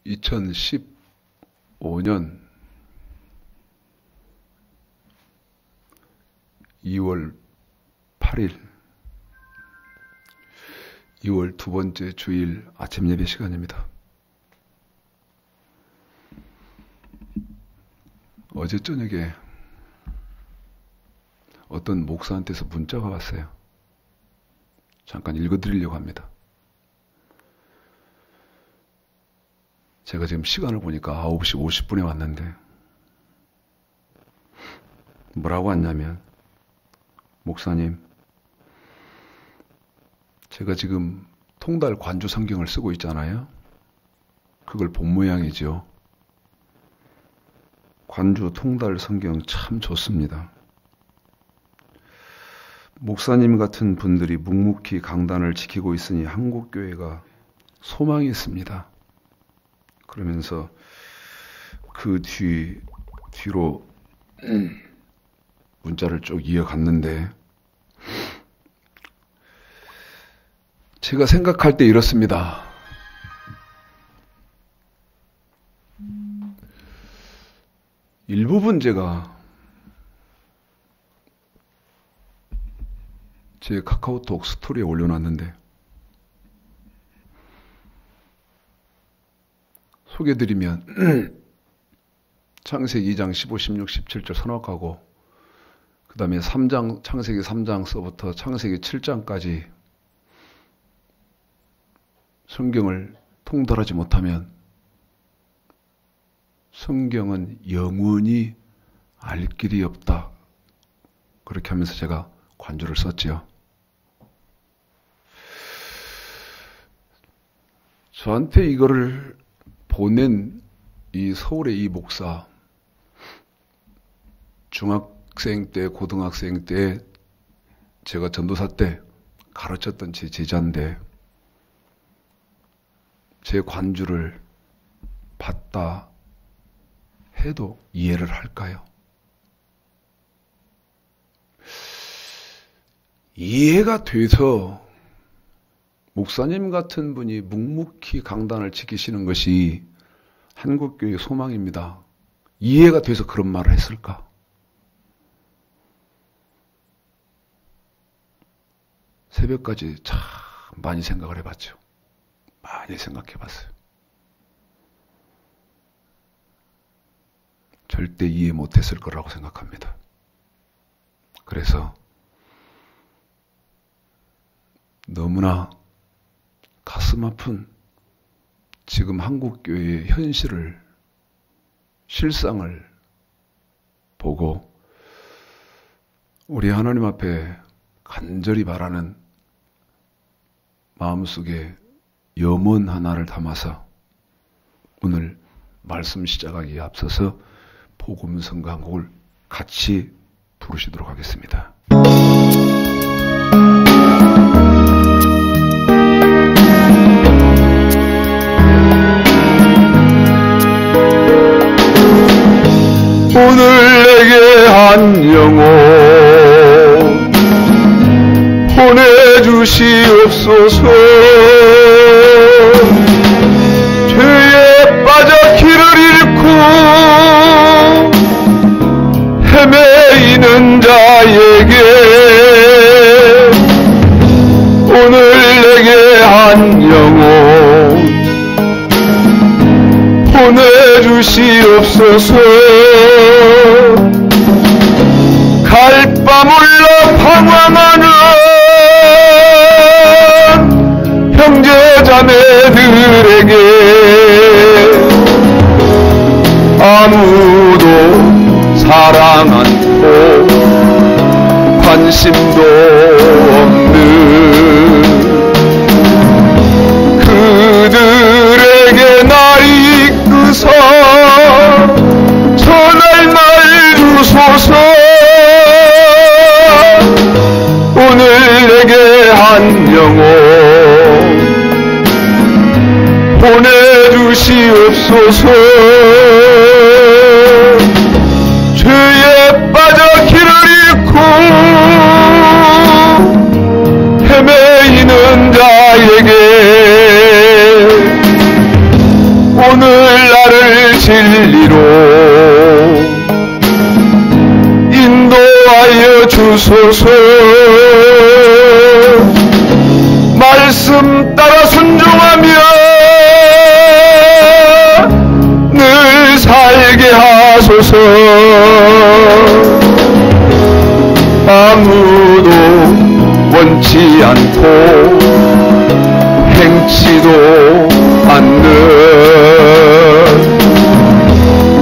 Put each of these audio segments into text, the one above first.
2015년 2월 8일 2월 두 번째 주일 아침 예배 시간입니다. 어제 저녁에 어떤 목사한테서 문자가 왔어요. 잠깐 읽어드리려고 합니다. 제가 지금 시간을 보니까 9시 50분에 왔는데 뭐라고 왔냐면, 목사님, 제가 지금 통달 관주 성경을 쓰고 있잖아요. 그걸 본 모양이죠. 관주 통달 성경 참 좋습니다. 목사님 같은 분들이 묵묵히 강단을 지키고 있으니 한국교회가 소망이 있습니다. 그러면서 그 뒤로 문자를 쭉 이어갔는데, 제가 생각할 때 이렇습니다. 일부분 제가 제 카카오톡 스토리에 올려놨는데, 소개드리면 창세기 2장 15, 16, 17절 선악하고, 그 다음에 창세기 3장서부터 창세기 7장까지 성경을 통달하지 못하면 성경은 영원히 알 길이 없다. 그렇게 하면서 제가 관주를 썼지요. 저한테 이거를 보낸 이 서울의 이 목사, 중학생 때, 고등학생 때, 제가 전도사 때 가르쳤던 제 제자인데, 제 관주를 봤다 해도 이해를 할까요? 이해가 돼서 목사님 같은 분이 묵묵히 강단을 지키시는 것이 한국교회의 소망입니다. 이해가 돼서 그런 말을 했을까? 새벽까지 참 많이 생각을 해봤죠. 많이 생각해봤어요. 절대 이해 못했을 거라고 생각합니다. 그래서 너무나 가슴 아픈 지금 한국교회의 현실을, 실상을 보고 우리 하나님 앞에 간절히 바라는 마음속에 염원 하나를 담아서 오늘 말씀 시작하기에 앞서서 복음 선거 한 곡을 같이 부르시도록 하겠습니다. 오늘 내게 한 영혼 보내주시옵소서. 죄에 빠져 길을 잃고 헤매이는 자에게 오늘 내게 한 영혼 보내주시옵소서. 갈 바 몰라 방황하는 형제자매들에게 아무도 사랑 않고 관심도 없는 그들에게 날 이끄서 전할 날 주소서. 오늘 내게 한 영혼 보내주시옵소서. 죄에 빠져 길을 잃고 헤매이는 자에게 오늘 주소서. 말씀 따라 순종하며 늘 살게 하소서. 아무도 원치 않고 행치도 않는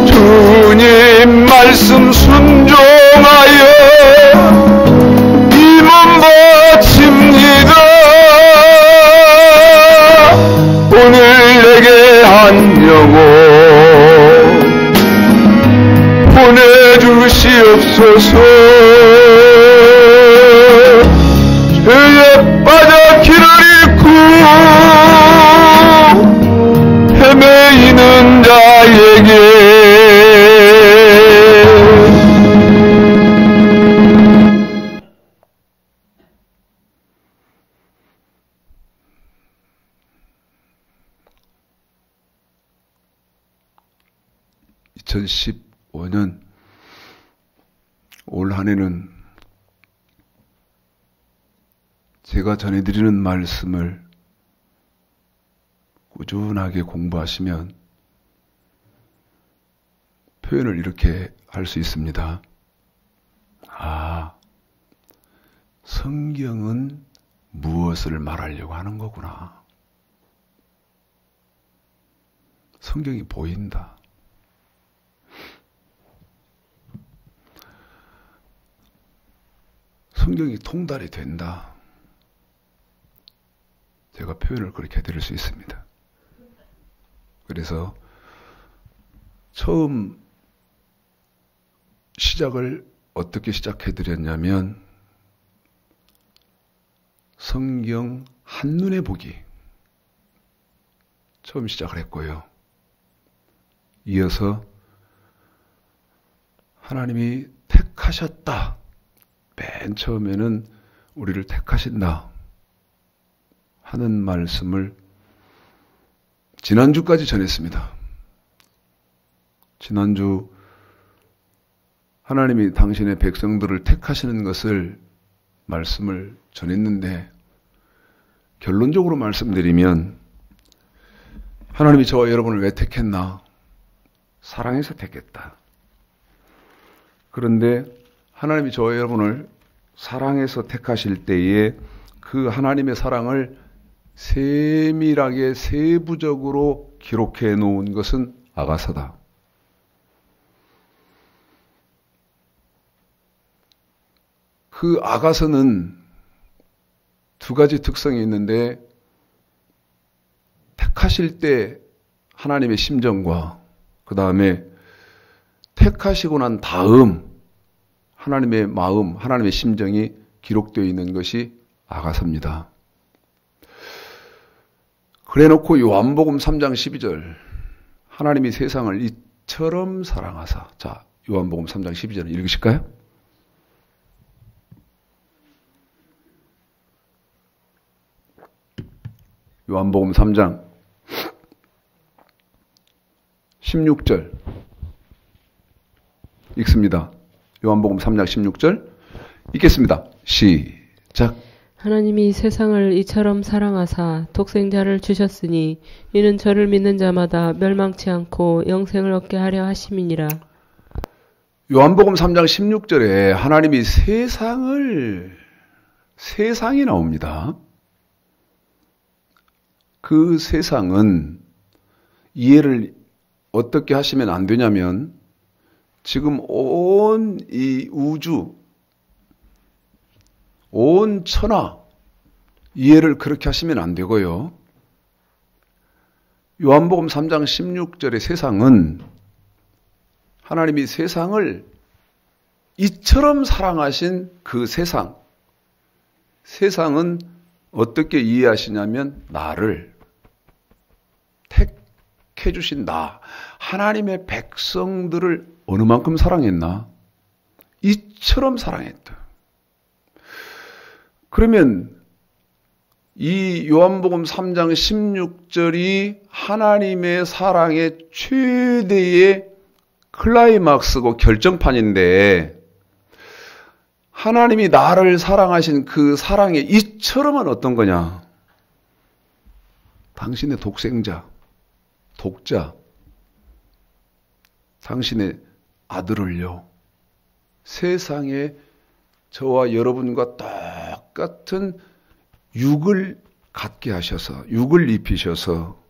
주님 말씀 순종하여 이 몸 바칩니다. 오늘 내게 한 영혼 보내주시옵소서. 죄에 빠져 길을 잃고 헤매이는 자에게 2015년 올 한 해는 제가 전해드리는 말씀을 꾸준하게 공부하시면 표현을 이렇게 할 수 있습니다. 아, 성경은 무엇을 말하려고 하는 거구나. 성경이 보인다. 성경이 통달이 된다. 제가 표현을 그렇게 해드릴 수 있습니다. 그래서 처음 시작을 어떻게 시작해드렸냐면 성경 한눈에 보기 처음 시작을 했고요. 이어서 하나님이 택하셨다. 맨 처음에는 우리를 택하신다 하는 말씀을 지난주까지 전했습니다. 지난주 하나님이 당신의 백성들을 택하시는 것을 말씀을 전했는데 결론적으로 말씀드리면 하나님이 저와 여러분을 왜 택했나? 사랑해서 택했다. 그런데 하나님이 저와 여러분을 사랑해서 택하실 때에 그 하나님의 사랑을 세밀하게 세부적으로 기록해 놓은 것은 아가서다. 그 아가서는 두 가지 특성이 있는데 택하실 때 하나님의 심정과 그 다음에 택하시고 난 다음 하나님의 마음, 하나님의 심정이 기록되어 있는 것이 아가서입니다. 그래놓고 요한복음 3장 12절 하나님이 세상을 이처럼 사랑하사. 자, 요한복음 3장 12절 읽으실까요? 요한복음 3장 16절 읽습니다. 요한복음 3장 16절 읽겠습니다. 시작. 하나님이 세상을 이처럼 사랑하사 독생자를 주셨으니 이는 저를 믿는 자마다 멸망치 않고 영생을 얻게 하려 하심이니라. 요한복음 3장 16절에 하나님이 세상이 나옵니다. 그 세상은 이해를 어떻게 하시면 안 되냐면 지금 온 이 우주, 온 천하 이해를 그렇게 하시면 안 되고요. 요한복음 3장 16절의 세상은 하나님이 세상을 이처럼 사랑하신 그 세상은 어떻게 이해하시냐면 나를 택해 주신 나, 하나님의 백성들을 어느 만큼 사랑했나? 이처럼 사랑했다. 그러면 이 요한복음 3장 16절이 하나님의 사랑의 최대의 클라이막스고 결정판인데 하나님이 나를 사랑하신 그 사랑의 이처럼은 어떤 거냐? 당신의 독생자, 독자, 당신의 아들을요, 세상에 저와 여러분과 똑같은 육을 갖게 하셔서, 육을 입히셔서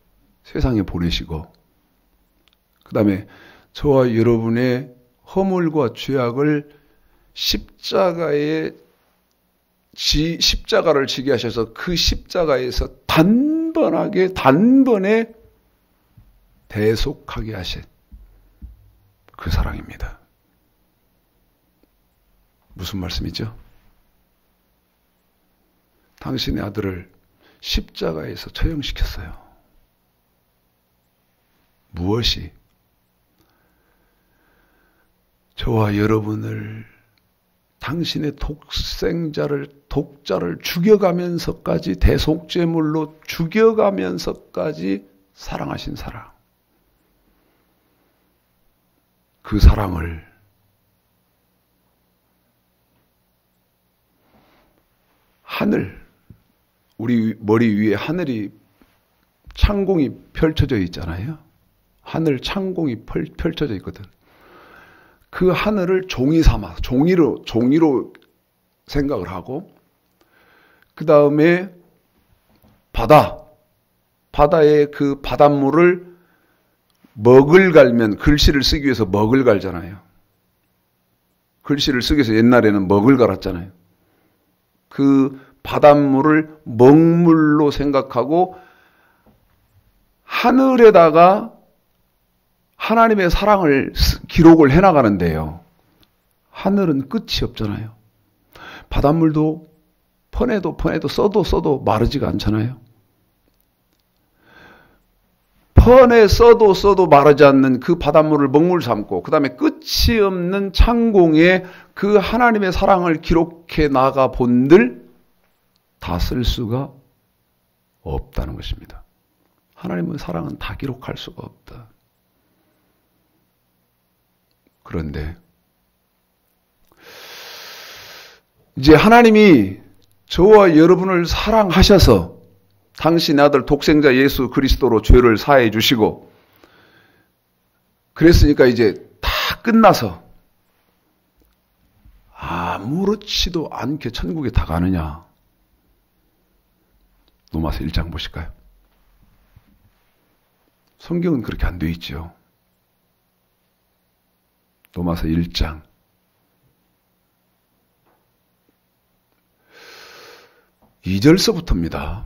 세상에 보내시고, 그 다음에 저와 여러분의 허물과 죄악을 십자가를 지게 하셔서 그 십자가에서 단번에 대속하게 하신 그 사랑입니다. 무슨 말씀이죠? 당신의 아들을 십자가에서 처형시켰어요. 무엇이? 저와 여러분을 당신의 독자를 죽여가면서까지, 대속제물로 죽여가면서까지 사랑하신 사랑. 그 사랑을 하늘, 우리 머리 위에 하늘이 창공이 펼쳐져 있잖아요. 하늘 창공이 펼쳐져 있거든. 그 하늘을 종이 삼아, 종이로 생각을 하고, 그 다음에 바다에 그 바닷물을 먹을 갈면, 글씨를 쓰기 위해서 먹을 갈잖아요. 글씨를 쓰기 위해서 옛날에는 먹을 갈았잖아요. 그 바닷물을 먹물로 생각하고 하늘에다가 하나님의 사랑을 기록을 해나가는데요. 하늘은 끝이 없잖아요. 바닷물도 퍼내도 써도 마르지가 않잖아요. 써도 마르지 않는 그 바닷물을 먹물 삼고, 그 다음에 끝이 없는 창공에 그 하나님의 사랑을 기록해 나가 본들 다 쓸 수가 없다는 것입니다. 하나님의 사랑은 다 기록할 수가 없다. 그런데 이제 하나님이 저와 여러분을 사랑하셔서 당신의 아들 독생자 예수 그리스도로 죄를 사해 주시고, 그랬으니까 이제 다 끝나서 아무렇지도 않게 천국에 다 가느냐? 로마서 1장 보실까요? 성경은 그렇게 안 돼 있죠. 로마서 1장 2절서부터입니다.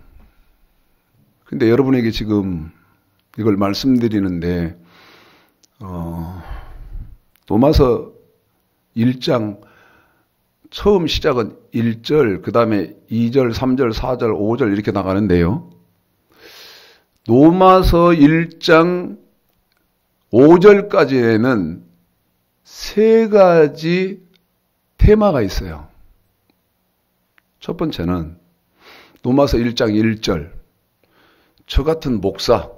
근데 여러분에게 지금 이걸 말씀드리는데, 로마서 1장 처음 시작은 1절, 그 다음에 2절, 3절, 4절, 5절 이렇게 나가는데요. 로마서 1장 5절까지는 세 가지 테마가 있어요. 첫 번째는 로마서 1장 1절, 저 같은 목사,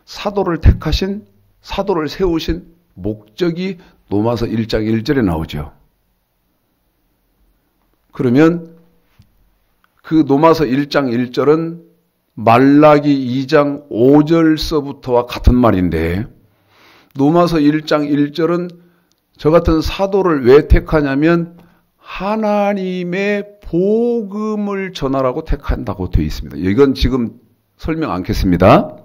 사도를 택하신, 사도를 세우신 목적이 로마서 1장 1절에 나오죠. 그러면 그 로마서 1장 1절은 말라기 2장 5절서부터와 같은 말인데, 로마서 1장 1절은 저 같은 사도를 왜 택하냐면 하나님의 복음을 전하라고 택한다고 되어 있습니다. 이건 지금 설명 않겠습니다.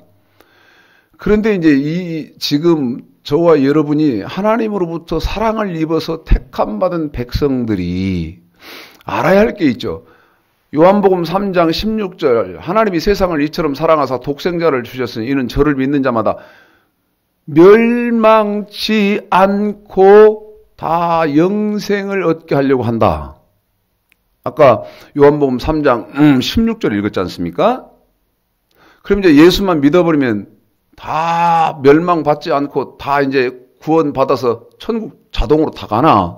그런데 이제 지금 저와 여러분이 하나님으로부터 사랑을 입어서 택함받은 백성들이 알아야 할 게 있죠. 요한복음 3장 16절, 하나님이 세상을 이처럼 사랑하사 독생자를 주셨으니 이는 저를 믿는 자마다 멸망치 않고 다 영생을 얻게 하려고 한다. 아까 요한복음 3장 16절 읽었지 않습니까? 그럼 이제 예수만 믿어버리면 다 멸망받지 않고 다 이제 구원받아서 천국 자동으로 다 가나?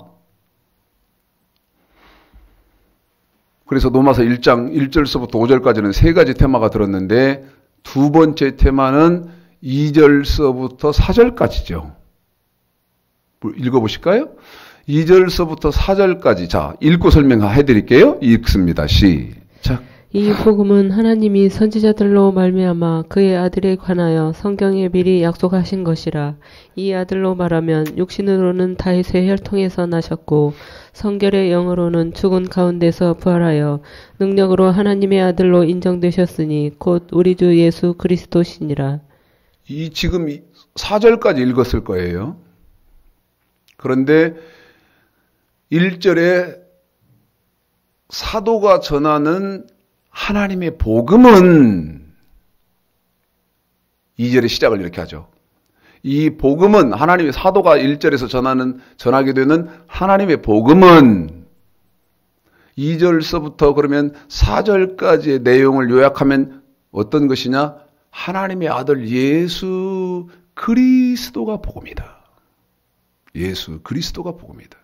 그래서 로마서 1장 1절서부터 5절까지는 세 가지 테마가 들었는데, 두 번째 테마는 2절서부터 4절까지죠. 읽어보실까요? 2절서부터 4절까지 자 읽고 설명해 드릴게요. 읽습니다. 시작. 이 복음은 하나님이 선지자들로 말미암아 그의 아들에 관하여 성경에 미리 약속하신 것이라. 이 아들로 말하면 육신으로는 다윗의 혈통에서 나셨고 성결의 영으로는 죽은 가운데서 부활하여 능력으로 하나님의 아들로 인정되셨으니 곧 우리 주 예수 그리스도시니라. 이 지금 4절까지 읽었을 거예요. 그런데 1절에 사도가 전하는 하나님의 복음은 2절의 시작을 이렇게 하죠. 이 복음은 하나님의 사도가 1절에서 전하게 되는 하나님의 복음은 2절서부터 그러면 4절까지의 내용을 요약하면 어떤 것이냐? 하나님의 아들 예수 그리스도가 복음이다. 예수 그리스도가 복음이다.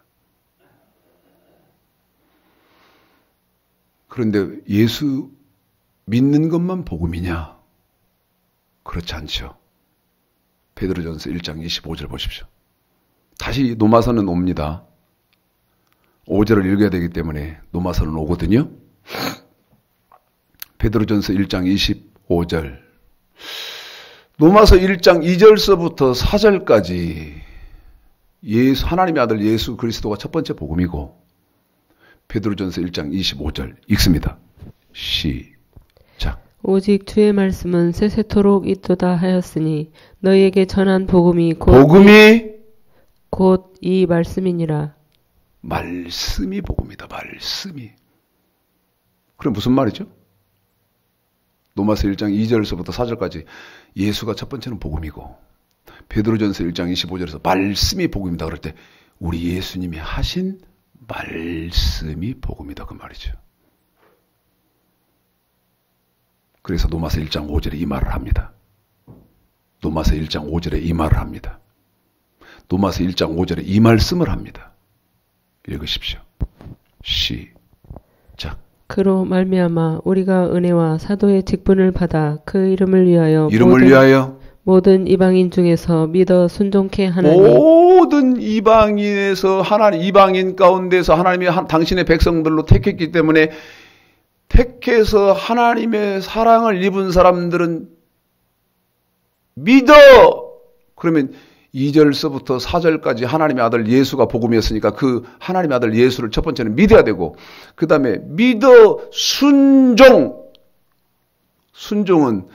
그런데 예수 믿는 것만 복음이냐? 그렇지 않죠. 베드로전서 1장 25절 보십시오. 다시 노마서는 옵니다. 5절을 읽어야 되기 때문에 노마서는 오거든요. 베드로전서 1장 25절. 노마서 1장 2절서부터 4절까지 하나님의 아들 예수 그리스도가 첫 번째 복음이고 베드로전서 1장 25절 읽습니다. 시작. 오직 주의 말씀은 세세토록 있도다 하였으니 너희에게 전한 복음이 곧 이 말씀이니라. 말씀이 복음이다. 말씀이. 그럼 무슨 말이죠? 노마서 1장 2절서부터 4절까지 예수가 첫 번째는 복음이고 베드로전서 1장 25절에서 말씀이 복음이다. 그럴 때 우리 예수님이 하신 말씀이 복음이다. 그 말이죠. 그래서 노마서 1장 5절에 이 말을 합니다. 노마서 1장 5절에 이 말을 합니다. 노마서 1장 5절에 이 말씀을 합니다. 읽으십시오. 시작. 그로 말미암아 우리가 은혜와 사도의 직분을 받아 그 이름을 위하여 모든 이방인 중에서 믿어 순종케 하나니 모든 이방인에서 이방인 가운데서 하나님이 당신의 백성들로 택했기 때문에 택해서 하나님의 사랑을 입은 사람들은 믿어! 그러면 2절서부터 4절까지 하나님의 아들 예수가 복음이었으니까 그 하나님의 아들 예수를 첫 번째는 믿어야 되고 그 다음에 믿어 순종. 순종은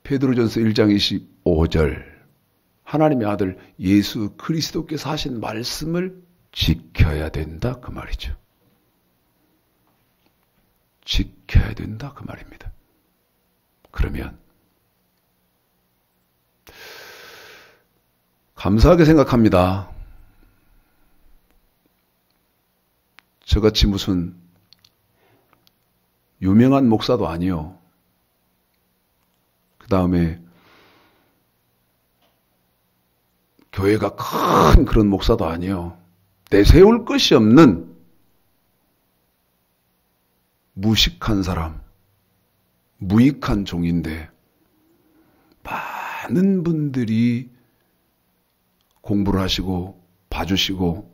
베드로전서 1장 25절 하나님의 아들 예수 그리스도께서 하신 말씀을 지켜야 된다 그 말이죠. 지켜야 된다 그 말입니다. 그러면 감사하게 생각합니다. 저같이 무슨 유명한 목사도 아니요. 그 다음에 교회가 큰 그런 목사도 아니요. 내세울 것이 없는 무식한 사람, 무익한 종인데 많은 분들이 공부를 하시고 봐주시고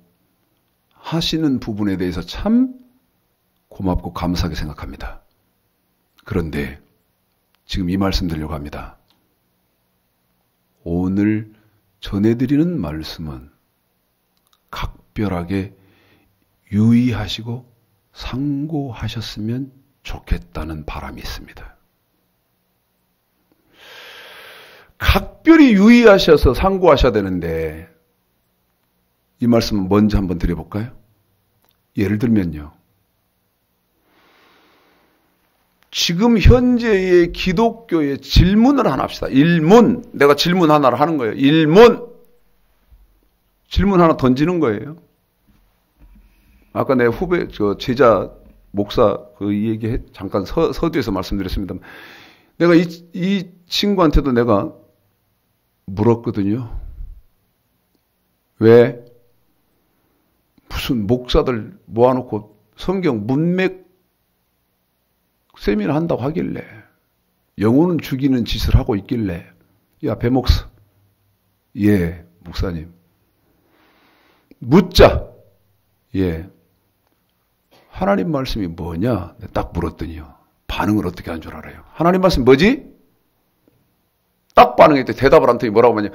하시는 부분에 대해서 참 고맙고 감사하게 생각합니다. 그런데 지금 이 말씀 드리려고 합니다. 오늘 전해드리는 말씀은 각별하게 유의하시고 상고하셨으면 좋겠다는 바람이 있습니다. 각별히 유의하셔서 상고하셔야 되는데 이 말씀은 먼저 한번 드려볼까요? 예를 들면요. 지금 현재의 기독교의 질문을 하나 합시다. 일문. 내가 질문 하나를 하는 거예요. 일문. 질문 하나 던지는 거예요. 아까 내 제자 목사 그 얘기 잠깐 서두에서 말씀드렸습니다. 내가 이 친구한테도 내가 물었거든요. 왜? 무슨 목사들 모아놓고 성경 문맥 세미나 한다고 하길래 영혼은 죽이는 짓을 하고 있길래 야 배목사 예 목사님 묻자 예. 하나님 말씀이 뭐냐? 딱 물었더니요. 반응을 어떻게 한 줄 알아요? 하나님 말씀 뭐지? 딱 반응했대. 대답을 안 했더니 뭐라고 하냐?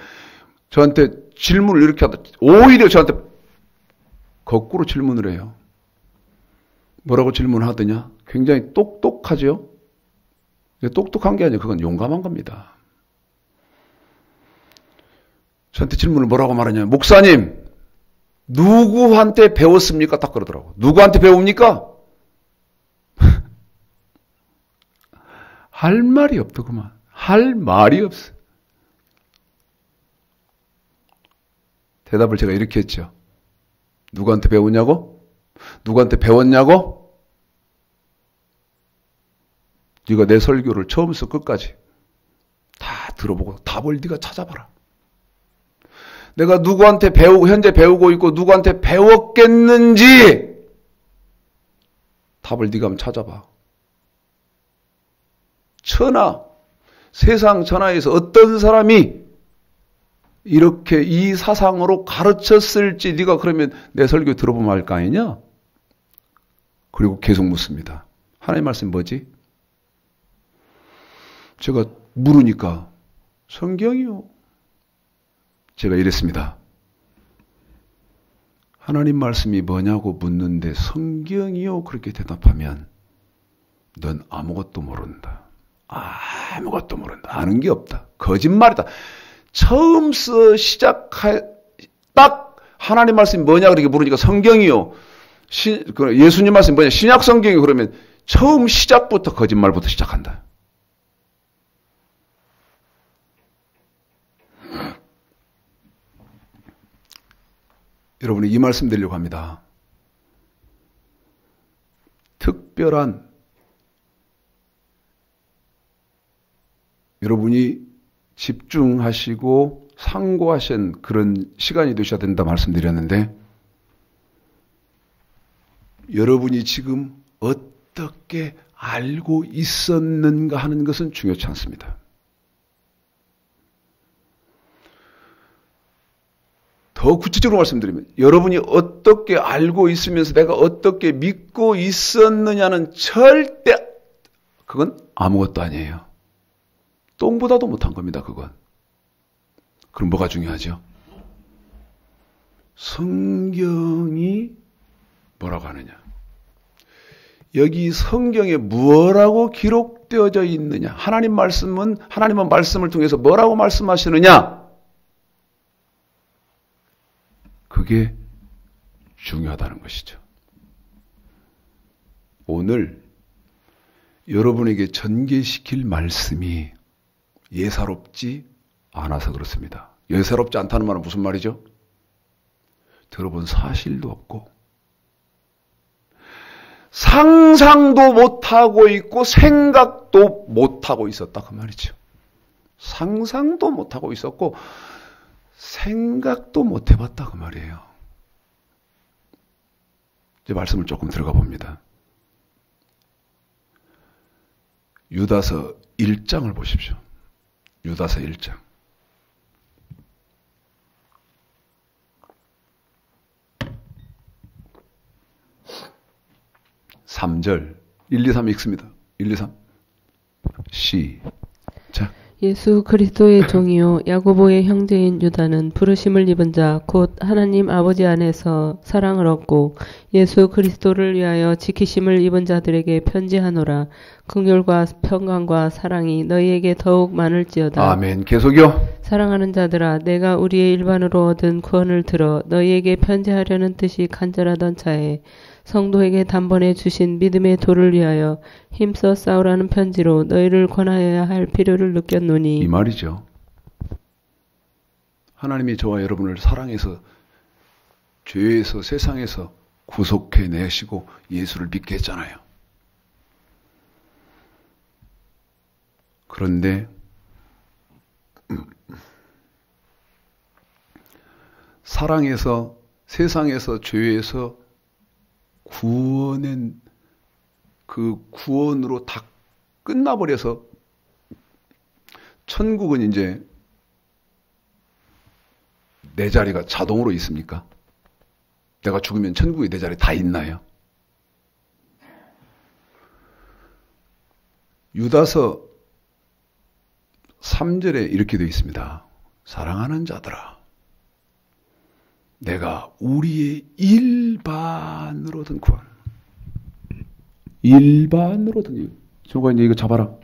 저한테 질문을 이렇게 하다 오히려 저한테 거꾸로 질문을 해요. 뭐라고 질문하더냐? 굉장히 똑똑하죠? 똑똑한 게 아니라 그건 용감한 겁니다. 저한테 질문을 뭐라고 말하냐? 목사님, 누구한테 배웠습니까? 딱 그러더라고. 누구한테 배웁니까? 할 말이 없더구만. 할 말이 없어. 대답을 제가 이렇게 했죠. 누구한테 배우냐고? 누구한테 배웠냐고? 네가 내 설교를 처음부터 끝까지 다 들어보고 답을 네가 찾아봐라. 내가 누구한테 배우고 현재 배우고 있고 누구한테 배웠겠는지 답을 네가 한번 찾아봐. 세상 천하에서 어떤 사람이 이렇게 이 사상으로 가르쳤을지 네가 그러면 내 설교 들어보면 알 거 아니냐? 그리고 계속 묻습니다. 하나님 말씀 뭐지? 제가 물으니까 성경이요. 제가 이랬습니다. 하나님 말씀이 뭐냐고 묻는데 성경이요 그렇게 대답하면 넌 아무것도 모른다. 아무것도 모른다. 아는 게 없다. 거짓말이다. 처음서 딱 하나님 말씀이 뭐냐 그렇게 물으니까 성경이요. 예수님 말씀이 뭐냐 신약 성경이 그러면 처음 시작부터 거짓말부터 시작한다. 여러분이 이 말씀 드리려고 합니다. 특별한 여러분이 집중하시고 상고하신 그런 시간이 되셔야 된다 말씀드렸는데 여러분이 지금 어떻게 알고 있었는가 하는 것은 중요치 않습니다. 더 구체적으로 말씀드리면 여러분이 어떻게 알고 있으면서 내가 어떻게 믿고 있었느냐는 절대 그건 아무것도 아니에요. 똥보다도 못한 겁니다. 그건. 그럼 뭐가 중요하죠? 성경이 뭐라고 하느냐. 여기 성경에 뭐라고 기록되어져 있느냐. 하나님은 말씀을 통해서 뭐라고 말씀하시느냐. 그게 중요하다는 것이죠. 오늘 여러분에게 전개시킬 말씀이 예사롭지 않아서 그렇습니다. 예사롭지 않다는 말은 무슨 말이죠? 들어본 사실도 없고 상상도 못하고 있고 생각도 못하고 있었다 그 말이죠. 상상도 못하고 있었고 생각도 못 해봤다 그 말이에요. 이제 말씀을 조금 들어가 봅니다. 유다서 1장을 보십시오. 유다서 1장. 3절 1, 2, 3 읽습니다. 1, 2, 3 시작. 예수 그리스도의 종이요 야고보의 형제인 유다는 부르심을 입은 자 곧 하나님 아버지 안에서 사랑을 얻고 예수 그리스도를 위하여 지키심을 입은 자들에게 편지하노라. 긍휼과 평강과 사랑이 너희에게 더욱 많을지어다. 아멘. 계속요. 사랑하는 자들아 내가 우리의 일반으로 얻은 구원을 들어 너희에게 편지하려는 뜻이 간절하던 차에 성도에게 단번에 주신 믿음의 도를 위하여 힘써 싸우라는 편지로 너희를 권하여야 할 필요를 느꼈노니. 이 말이죠. 하나님이 저와 여러분을 사랑해서 죄에서 세상에서 구속해내시고 예수를 믿게 했잖아요. 그런데 사랑해서 세상에서 죄에서 구원은 그 구원으로 다 끝나버려서 천국은 이제 내 자리가 자동으로 있습니까? 내가 죽으면 천국에 내 자리 다 있나요? 유다서 3절에 이렇게 되어 있습니다. 사랑하는 자들아, 내가 우리의 일반으로 얻은 구원. 일반으로 얻은 구원. 저거 이제 이거 잡아라.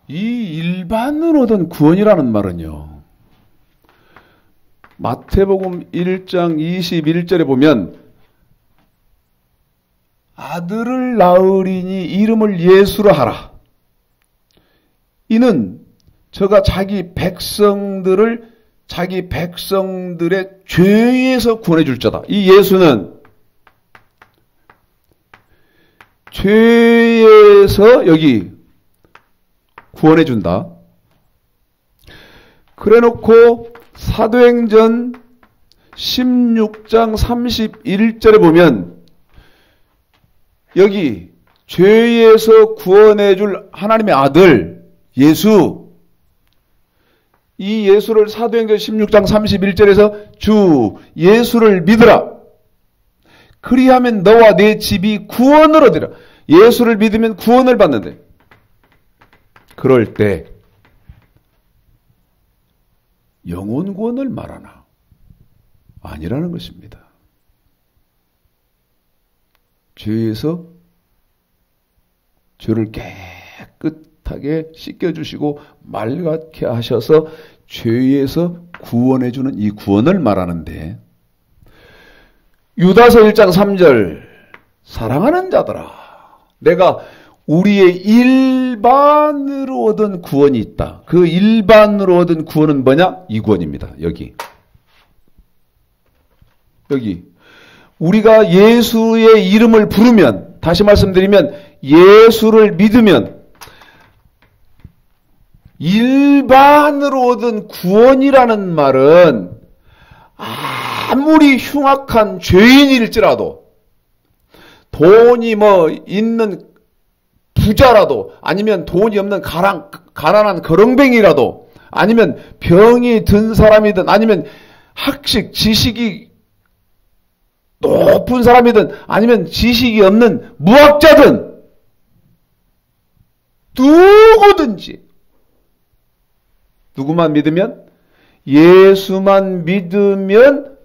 이 일반으로 얻은 구원이라는 말은요, 마태복음 1장 21절에 보면 아들을 낳으리니 이름을 예수라 하라. 이는 저가 자기 백성들의 죄에서 구원해 줄 자다. 이 예수는 죄에서 여기 구원해 준다. 그래 놓고 사도행전 16장 31절에 보면 여기 죄에서 구원해 줄 하나님의 아들 예수, 이 예수를 사도행전 16장 31절에서 주 예수를 믿으라. 그리하면 너와 내 집이 구원을 얻으라. 예수를 믿으면 구원을 받는데, 그럴 때 영혼 구원을 말하나? 아니라는 것입니다. 죄에서 죄를 깨끗하게 씻겨주시고 맑게 하셔서 죄에서 구원해주는 이 구원을 말하는데, 유다서 1장 3절 사랑하는 자들아, 내가 우리의 일반으로 얻은 구원이 있다. 그 일반으로 얻은 구원은 뭐냐? 이 구원입니다. 여기 우리가 예수의 이름을 부르면, 다시 말씀드리면 예수를 믿으면 일반으로 얻은 구원이라는 말은 아무리 흉악한 죄인일지라도, 돈이 있는 부자라도, 아니면 돈이 없는 가난한 거렁뱅이라도, 아니면 병이 든 사람이든, 아니면 학식, 지식이 높은 사람이든, 아니면 지식이 없는 무학자든, 누구든지, 누구만 믿으면, 예수만 믿으면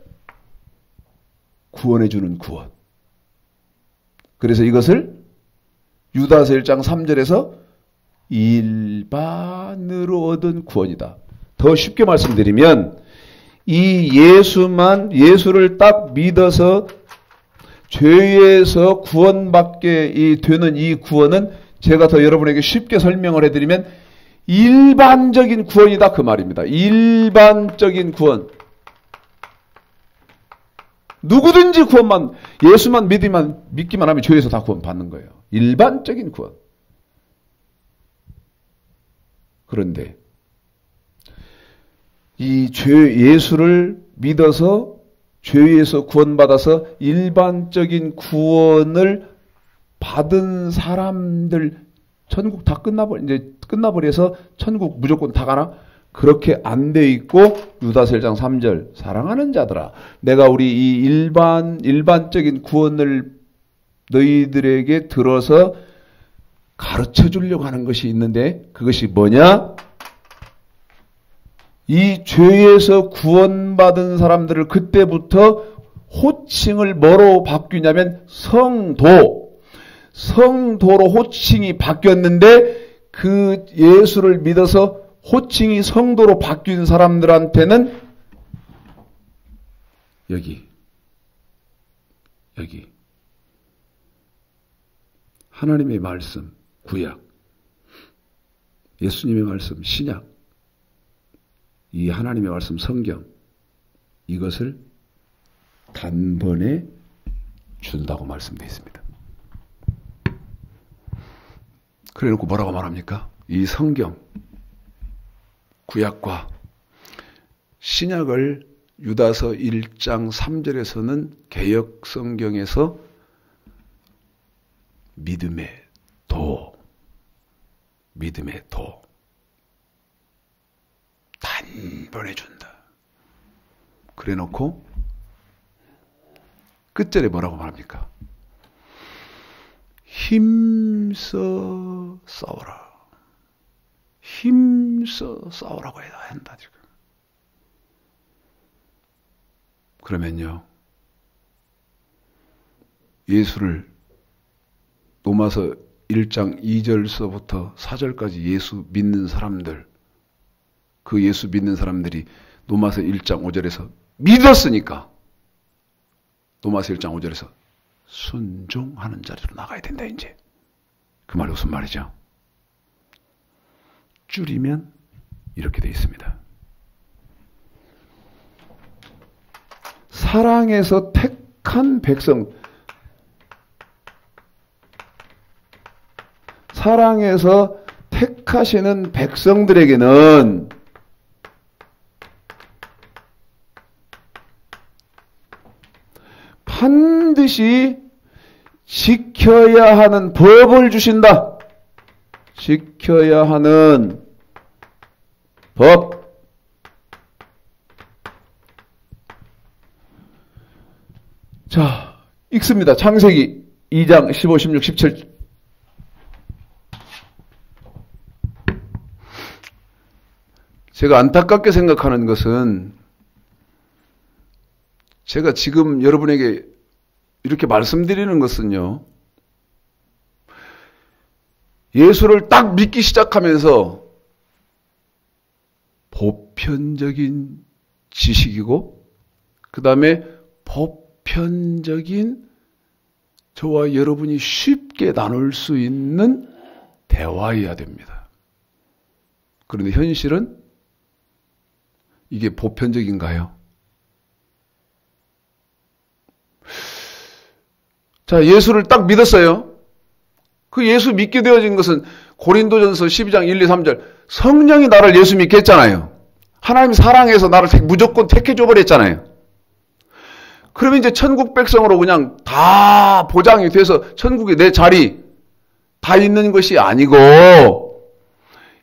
구원해주는 구원. 그래서 이것을 유다서 1장 3절에서 일반으로 얻은 구원이다. 더 쉽게 말씀드리면, 이 예수를 딱 믿어서 죄에서 구원받게 되는 이 구원은, 제가 더 여러분에게 쉽게 설명을 해드리면 일반적인 구원이다, 그 말입니다. 일반적인 구원. 누구든지 구원만, 예수만 믿기만 하면 죄에서 다 구원받는 거예요. 일반적인 구원. 그런데 이 예수를 믿어서 죄에서 구원받아서 일반적인 구원을 받은 사람들, 천국 다 끝나버려서 천국 무조건 다 가나? 그렇게 안 돼 있고, 유다서 1장 3절 사랑하는 자들아, 내가 우리 이 일반적인 구원을 너희들에게 들어서 가르쳐 주려고 하는 것이 있는데, 그것이 뭐냐? 이 죄에서 구원받은 사람들을 그때부터 호칭을 뭐로 바뀌냐면 성도로 호칭이 바뀌었는데, 그 예수를 믿어서 호칭이 성도로 바뀐 사람들한테는 여기 하나님의 말씀 구약, 예수님의 말씀 신약, 이 하나님의 말씀 성경, 이것을 단번에 준다고 말씀되어 있습니다. 그래 놓고 뭐라고 말합니까? 이 성경, 구약과 신약을 유다서 1장 3절에서는 개역 성경에서 믿음의 도, 단번에 준다. 그래 놓고 끝절에 뭐라고 말합니까? 힘써 싸워라. 힘써 싸우라고 해야 한다, 지금. 그러면요, 예수를 로마서 1장 2절서부터 4절까지 예수 믿는 사람들, 그 예수 믿는 사람들이 로마서 1장 5절에서 믿었으니까 로마서 1장 5절에서 순종하는 자리로 나가야 된다, 이제. 그 말이 무슨 말이죠? 줄이면 이렇게 되어 있습니다. 사랑에서 택한 백성, 사랑에서 택하시는 백성들에게는 반드시 지켜야 하는 법을 주신다. 지켜야 하는 법. 자, 읽습니다. 창세기 2장 15, 16, 17. 제가 안타깝게 생각하는 것은 제가 지금 여러분에게 이렇게 말씀드리는 것은요, 예수를 딱 믿기 시작하면서 보편적인 지식이고, 그 다음에 보편적인 저와 여러분이 쉽게 나눌 수 있는 대화여야 됩니다. 그런데 현실은 이게 보편적인가요? 자, 예수를 딱 믿었어요. 그 예수 믿게 되어진 것은 고린도전서 12장 1, 2, 3절 성령이 나를 예수 믿게 했잖아요. 하나님 사랑해서 나를 무조건 택해줘 버렸잖아요. 그러면 이제 천국 백성으로 그냥 다 보장이 돼서 천국에 내 자리 다 있는 것이 아니고,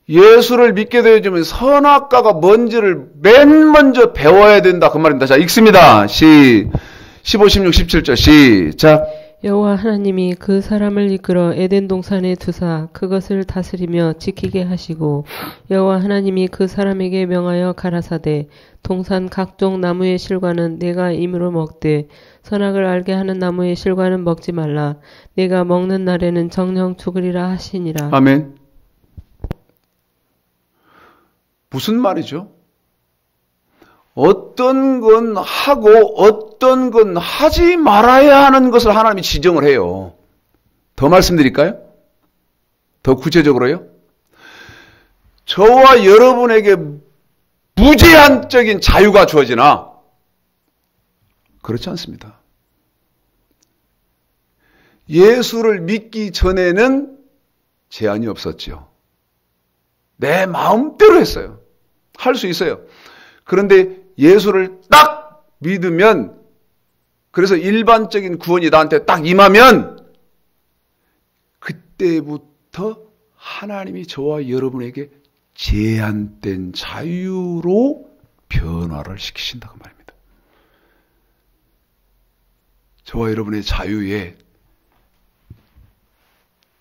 예수를 믿게 되어지면 선악과가 뭔지를 맨 먼저 배워야 된다, 그 말입니다. 자, 읽습니다. 15, 16, 17절 시작. 여호와 하나님이 그 사람을 이끌어 에덴 동산에 두사 그것을 다스리며 지키게 하시고, 여호와 하나님이 그 사람에게 명하여 가라사대 동산 각종 나무의 실과는 내가 임으로 먹되 선악을 알게 하는 나무의 실과는 먹지 말라. 내가 먹는 날에는 정녕 죽으리라 하시니라. 아멘. 무슨 말이죠? 어떤 건 하고 어떤 건 하지 말아야 하는 것을 하나님이 지정을 해요. 더 말씀드릴까요? 더 구체적으로요? 저와 여러분에게 무제한적인 자유가 주어지나? 그렇지 않습니다. 예수를 믿기 전에는 제한이 없었죠. 내 마음대로 했어요. 할 수 있어요. 그런데 예수를 딱 믿으면, 그래서 일반적인 구원이 나한테 딱 임하면 그때부터 하나님이 저와 여러분에게 제한된 자유로 변화를 시키신다, 그 말입니다. 저와 여러분의 자유에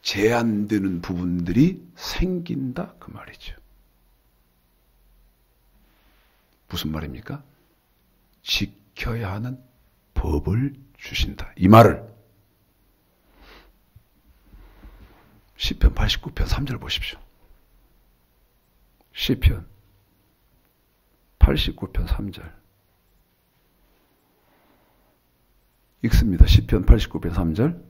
제한되는 부분들이 생긴다, 그 말이죠. 무슨 말입니까? 지켜야 하는 법을 주신다. 이 말을 시편 89편 3절 보십시오. 시편 89편 3절 읽습니다. 시편 89편 3절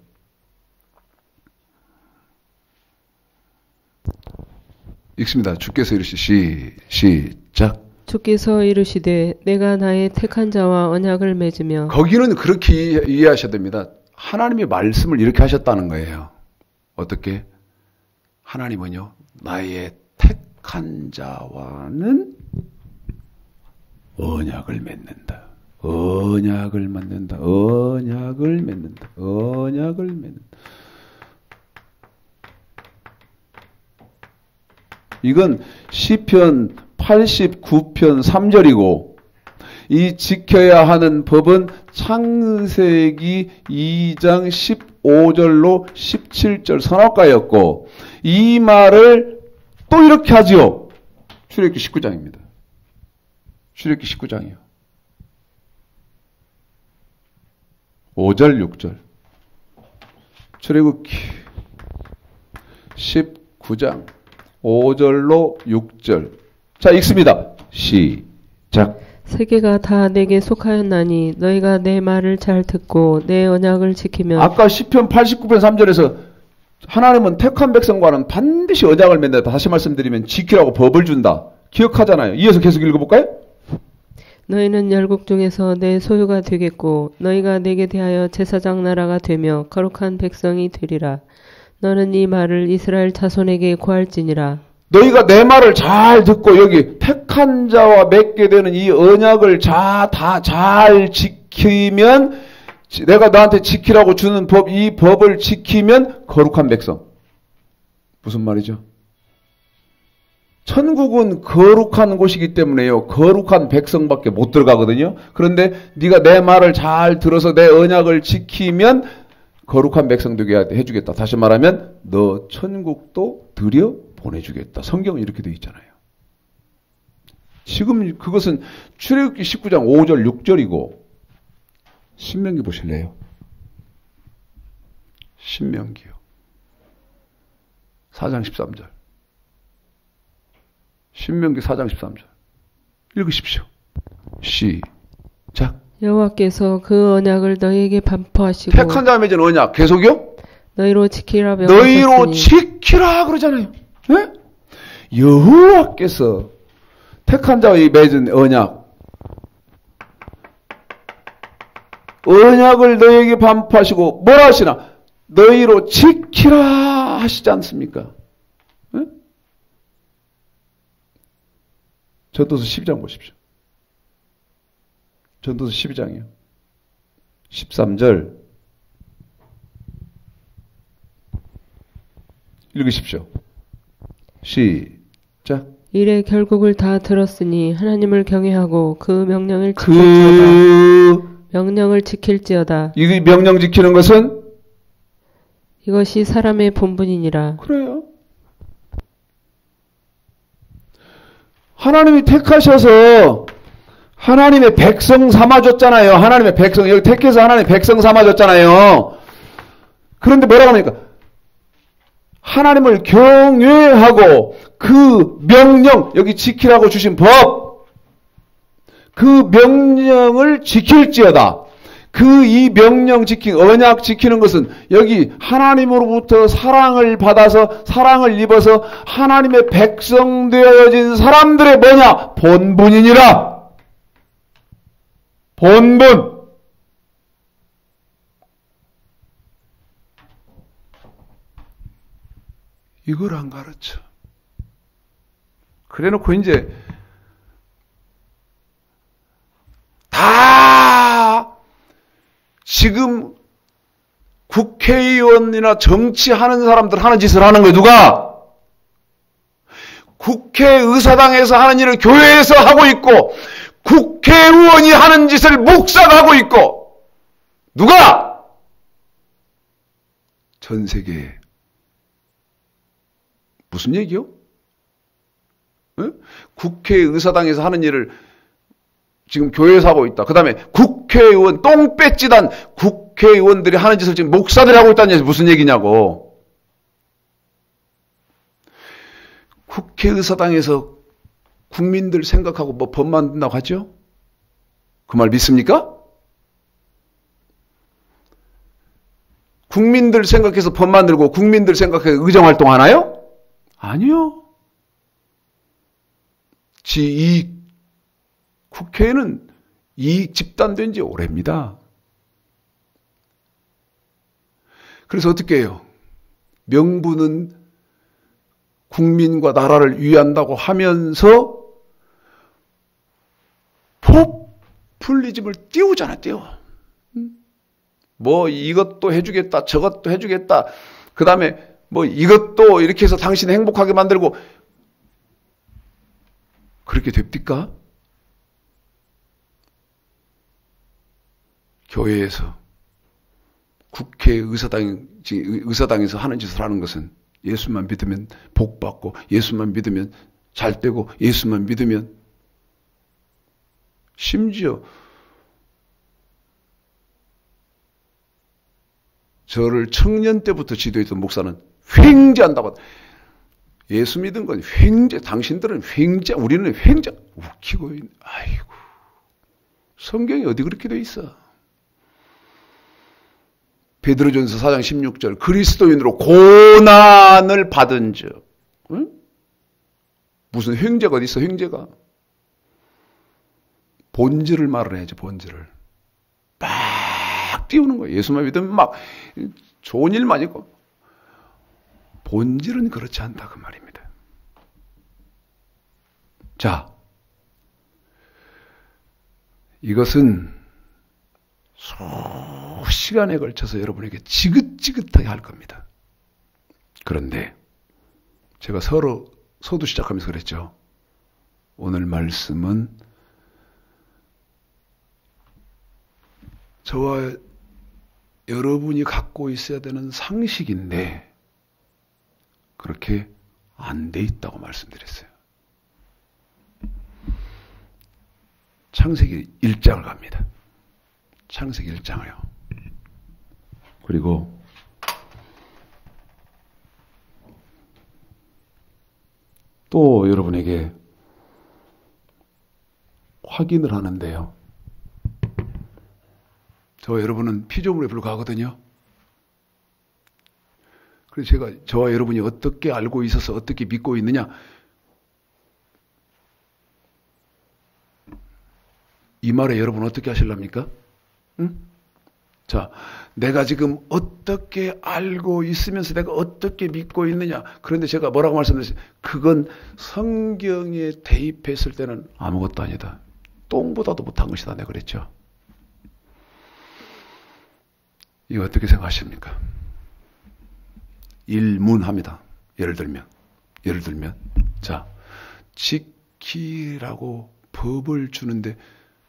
읽습니다. 주께서 이르시기 시작. 주께서 이르시되 내가 나의 택한 자와 언약을 맺으며. 거기는 그렇게 이해하셔야 됩니다. 하나님의 말씀을 이렇게 하셨다는 거예요. 어떻게? 하나님은요, 나의 택한 자와는 언약을 맺는다. 언약을 맺는다. 언약을 맺는다. 언약을 맺는다. 이건 시편 89편 3절이고 이 지켜야 하는 법은 창세기 2장 15절로 17절 선악과였고 이 말을 또 이렇게 하지요. 출애굽기 19장입니다. 출애굽기 19장이요. 5절 6절 출애굽기 19장 5절로 6절 자 읽습니다. 시작. 세계가 다 내게 속하였나니 너희가 내 말을 잘 듣고 내 언약을 지키면 아까 시편 89편 3절에서 하나님은 택한 백성과는 반드시 언약을 맺는다. 다시 말씀드리면 지키라고 법을 준다. 기억하잖아요. 이어서 계속 읽어볼까요? 너희는 열국 중에서 내 소유가 되겠고 너희가 내게 대하여 제사장 나라가 되며 거룩한 백성이 되리라. 너는 이 말을 이스라엘 자손에게 고할지니라. 너희가 내 말을 잘 듣고 여기 택한 자와 맺게 되는 이 언약을 다 잘 지키면 내가 너한테 지키라고 주는 법, 이 법을 지키면 거룩한 백성. 무슨 말이죠? 천국은 거룩한 곳이기 때문에요. 거룩한 백성밖에 못 들어가거든요. 그런데 네가 내 말을 잘 들어서 내 언약을 지키면 거룩한 백성 되게 해주겠다. 다시 말하면 너 천국도 들여 보내주겠다. 성경은 이렇게 되어 있잖아요. 지금 그것은 출애굽기 19장 5절 6절이고 신명기 보실래요? 신명기요. 4장 13절. 신명기 4장 13절. 읽으십시오. 시작. 여호와께서 그 언약을 너희에게 반포하시고 택한 자와 맺은 언약 계속요? 너희로 지키라 명하셨으니 너희로 지키라 그러잖아요. 네? 여호와께서 택한 자와 맺은 언약을 너희에게 반포하시고 뭐라 하시나? 너희로 지키라 하시지 않습니까? 네? 전도서 12장 보십시오. 전도서 12장이요. 13절 읽으십시오. 시작. 이래 결국을 다 들었으니 하나님을 경외하고 그 명령을 지킬지어다. 명령을 지킬지어다. 이 명령 지키는 것은 이것이 사람의 본분이니라. 그래요. 하나님이 택하셔서 하나님의 백성 삼아줬잖아요. 하나님의 백성, 여기 택해서 하나님의 백성 삼아줬잖아요. 그런데 뭐라고 합니까? 하나님을 경외하고 그 명령, 여기 지키라고 주신 법, 그 명령을 지킬지어다. 그 이 명령 언약 지키는 것은 여기 하나님으로부터 사랑을 받아서 사랑을 입어서 하나님의 백성 되어진 사람들의 뭐냐? 본분이니라. 본분. 이걸 안 가르쳐. 그래 놓고 이제 다 지금 국회의원이나 정치하는 사람들 하는 짓을 하는 거예요. 누가? 국회의사당에서 하는 일을 교회에서 하고 있고 국회의원이 하는 짓을 목사가 하고 있고 누가? 전 세계에. 무슨 얘기요? 응? 국회의사당에서 하는 일을 지금 교회에서 하고 있다. 그 다음에 국회의원, 똥 뺏지단 국회의원들이 하는 짓을 지금 목사들이 하고 있다는 얘기 무슨 얘기냐고. 국회의사당에서 국민들 생각하고 뭐 법 만든다고 하죠? 그 말 믿습니까? 국민들 생각해서 법 만들고 국민들 생각해서 의정활동 하나요? 아니요. 이 국회에는 이익 집단된 지 오래입니다. 그래서 어떻게 해요? 명분은 국민과 나라를 위한다고 하면서 포퓰리즘을 띄우잖아, 띄워. 뭐 이것도 해주겠다, 저것도 해주겠다. 그 다음에 뭐 이것도 이렇게 해서 당신 행복하게 만들고 그렇게 됩니까? 교회에서 국회 의사당에서 하는 짓을 하는 것은 예수만 믿으면 복 받고 예수만 믿으면 잘 되고 예수만 믿으면 심지어 저를 청년 때부터 지도했던 목사는 횡재한다고. 예수 믿은 건 횡재, 당신들은 횡재, 우리는 횡재. 웃기고 있네. 아이고. 성경이 어디 그렇게 돼 있어? 베드로전서 4장 16절 그리스도인으로 고난을 받은 즉. 응? 무슨 횡재가 어디 있어, 횡재가. 본질을 말을 해야죠, 본질을. 막 띄우는 거예요. 예수만 믿으면 막 좋은 일만 있고. 본질은 그렇지 않다 그 말입니다. 자, 이것은 수시간에 걸쳐서 여러분에게 지긋지긋하게 할 겁니다. 그런데 제가 서두 시작하면서 그랬죠. 오늘 말씀은 저와 여러분이 갖고 있어야 되는 상식인데 그렇게 안 돼 있다고 말씀드렸어요. 창세기 1장을 갑니다. 창세기 1장을요. 그리고 또 여러분에게 확인을 하는데요. 저와 여러분은 피조물에 불과하거든요. 그래서 제가 저와 여러분이 어떻게 알고 있어서 어떻게 믿고 있느냐. 이 말에 여러분 어떻게 하실랍니까? 응? 자, 내가 지금 어떻게 알고 있으면서 내가 어떻게 믿고 있느냐. 그런데 제가 뭐라고 말씀드렸어요? 그건 성경에 대입했을 때는 아무것도 아니다. 똥보다도 못한 것이다. 내가 그랬죠. 이거 어떻게 생각하십니까? 일문합니다. 예를 들면 자, 지키라고 법을 주는데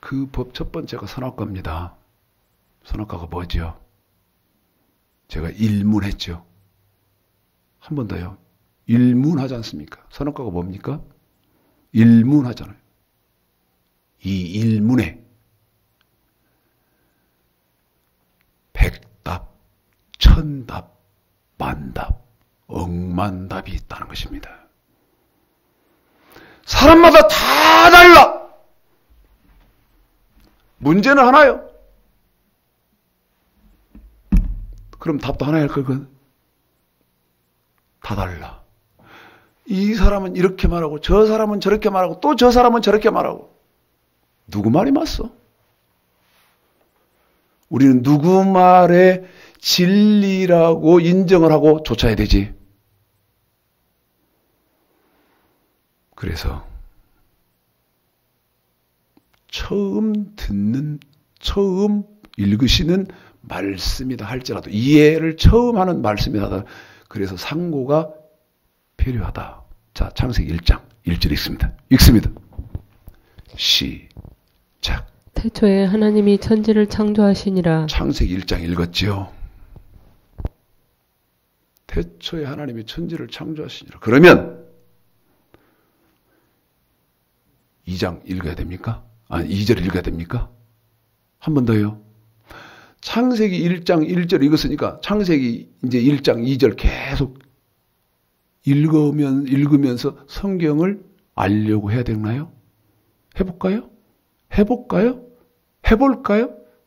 그 법 첫 번째가 선악과입니다. 선악과가 뭐죠? 제가 일문했죠. 한 번 더요. 일문하지 않습니까? 선악과가 뭡니까? 일문하잖아요. 이 일문에 백답, 천답, 만답, 억만답이 있다는 것입니다. 사람마다 다 달라. 문제는 하나요. 그럼 답도 하나일 거건 다 달라. 이 사람은 이렇게 말하고 저 사람은 저렇게 말하고 또 저 사람은 저렇게 말하고. 누구 말이 맞어? 우리는 누구 말에 진리라고 인정을 하고 쫓아야 되지. 그래서 처음 듣는, 처음 읽으시는 말씀이다 할지라도 이해를 처음 하는 말씀이다. 그래서 상고가 필요하다. 자, 창세기 1장 1절 읽습니다. 시작. 태초에 하나님이 천지를 창조하시니라. 창세기 1장 읽었지요. 태초에 하나님이 천지를 창조하시니라. 그러면 2장 읽어야 됩니까? 아니, 2절 읽어야 됩니까? 한 번 더요. 창세기 1장 1절 읽었으니까 창세기 이제 1장 2절 계속 읽으면서 성경을 알려고 해야 되나요? 해볼까요?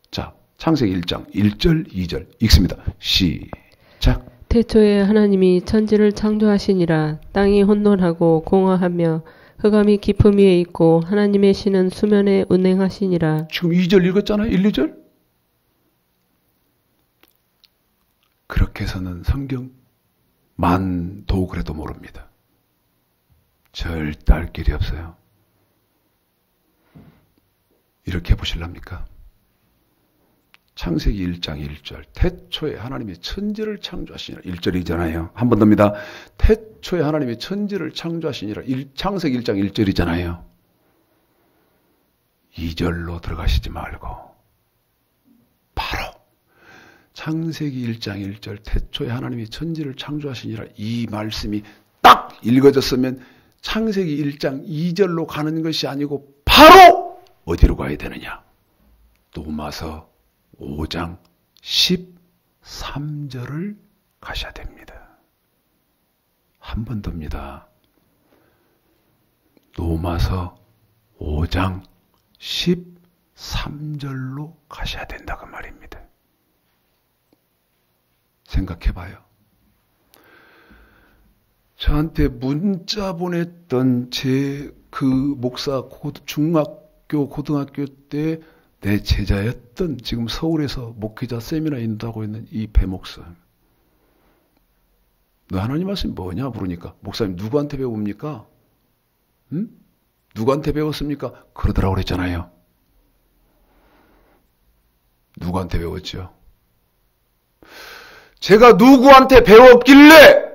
자, 창세기 1장 1절 2절 읽습니다. 시작. 태초에 하나님이 천지를 창조하시니라. 땅이 혼돈하고 공허하며 흑암이 깊음 위에 있고 하나님의 신은 수면에 운행하시니라. 지금 2절 읽었잖아요. 1, 2절. 그렇게 해서는 성경 만도 그래도 모릅니다. 절대 할 길이 없어요. 이렇게 보실랍니까? 창세기 1장 1절 태초에 하나님이 천지를 창조하시니라. 1절이잖아요. 한 번 더입니다. 태초에 하나님이 천지를 창조하시니라. 창세기 1장 1절이잖아요. 2절로 들어가시지 말고 바로 창세기 1장 1절 태초에 하나님이 천지를 창조하시니라. 이 말씀이 딱 읽어졌으면 창세기 1장 2절로 가는 것이 아니고 바로 어디로 가야 되느냐? 로마서 5장 13절을 가셔야 됩니다. 한 번 더입니다. 로마서 5장 13절로 가셔야 된다고 말입니다. 생각해봐요. 저한테 문자 보냈던 제 그 목사 중학교 고등학교 때 내 제자였던 지금 서울에서 목회자 세미나 인도하고 있는 이 배 목사. 너 하나님 말씀이 뭐냐 물으니까 목사님 누구한테 배웁니까? 응? 누구한테 배웠습니까? 그러더라고 그랬잖아요. 누구한테 배웠죠? 제가 누구한테 배웠길래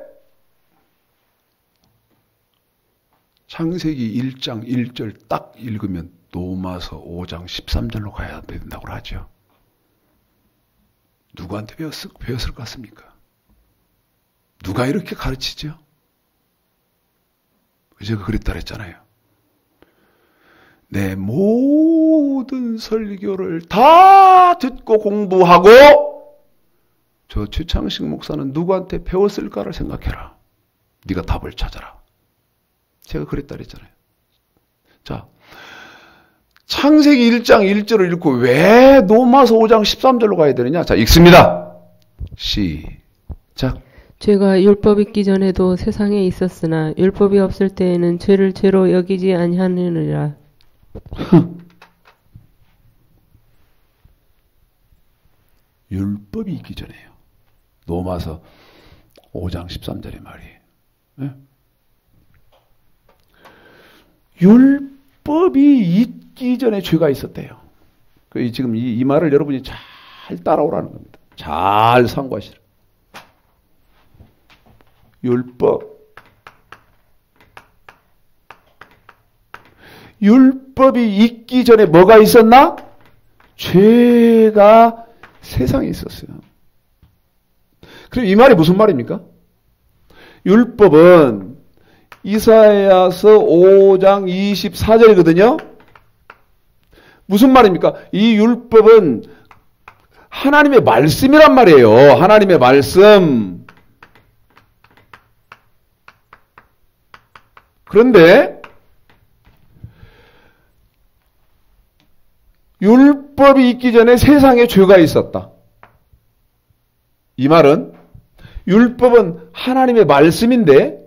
창세기 1장 1절 딱 읽으면 로마서 5장 13절로 가야 된다고 하죠. 누구한테 배웠을 것 같습니까? 누가 이렇게 가르치죠? 제가 그랬다 그랬잖아요. 내 모든 설교를 다 듣고 공부하고 저 최창식 목사는 누구한테 배웠을까를 생각해라. 네가 답을 찾아라. 제가 그랬다 그랬잖아요. 자, 창세기 1장 1절을 읽고 왜 로마서 5장 13절로 가야 되느냐? 자, 읽습니다. 시작. 죄가 율법 있기 전에도 세상에 있었으나 율법이 없을 때에는 죄를 죄로 여기지 아니하느니라. 율법이 있기 전에요. 로마서 5장 13절의 말이에요. 네? 율법이 있기 전에 죄가 있었대요. 지금 이 말을 여러분이 잘 따라오라는 겁니다. 잘 상고하시라. 율법이 있기 전에 뭐가 있었나? 죄가 세상에 있었어요. 그럼 이 말이 무슨 말입니까? 율법은 이사야서 5장 24절이거든요. 무슨 말입니까? 이 율법은 하나님의 말씀이란 말이에요. 하나님의 말씀. 그런데 율법이 있기 전에 세상에 죄가 있었다. 이 말은 율법은 하나님의 말씀인데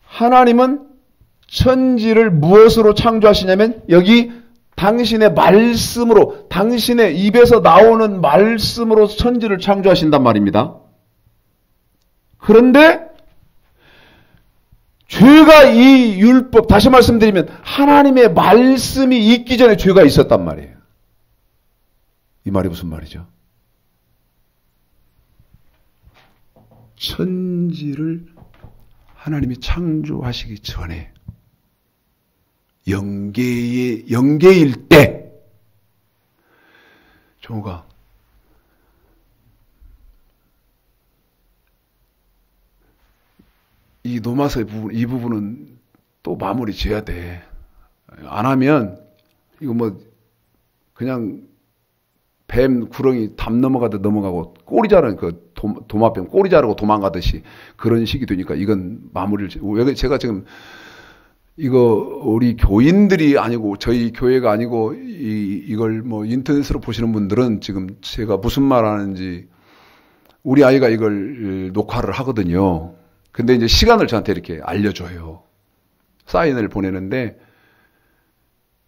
하나님은 천지를 무엇으로 창조하시냐면 여기 당신의 말씀으로 당신의 입에서 나오는 말씀으로 천지를 창조하신단 말입니다. 그런데 죄가 이 율법, 다시 말씀드리면 하나님의 말씀이 있기 전에 죄가 있었단 말이에요. 이 말이 무슨 말이죠? 천지를 하나님이 창조하시기 전에 영계일 때 종우가 이 노마서의 부분, 이 부분은 또 마무리 지어야 돼. 안 하면 이거 뭐 그냥 뱀 구렁이 담 넘어가듯 넘어가고 꼬리 자르는 그 도마뱀 꼬리 자르고 도망가듯이 그런 식이 되니까 이건 마무리를 왜 제가 지금 이거 우리 교인들이 아니고 저희 교회가 아니고 이걸 뭐 인터넷으로 보시는 분들은 지금 제가 무슨 말 하는지 우리 아이가 이걸 녹화를 하거든요. 근데 이제 시간을 저한테 이렇게 알려줘요. 사인을 보내는데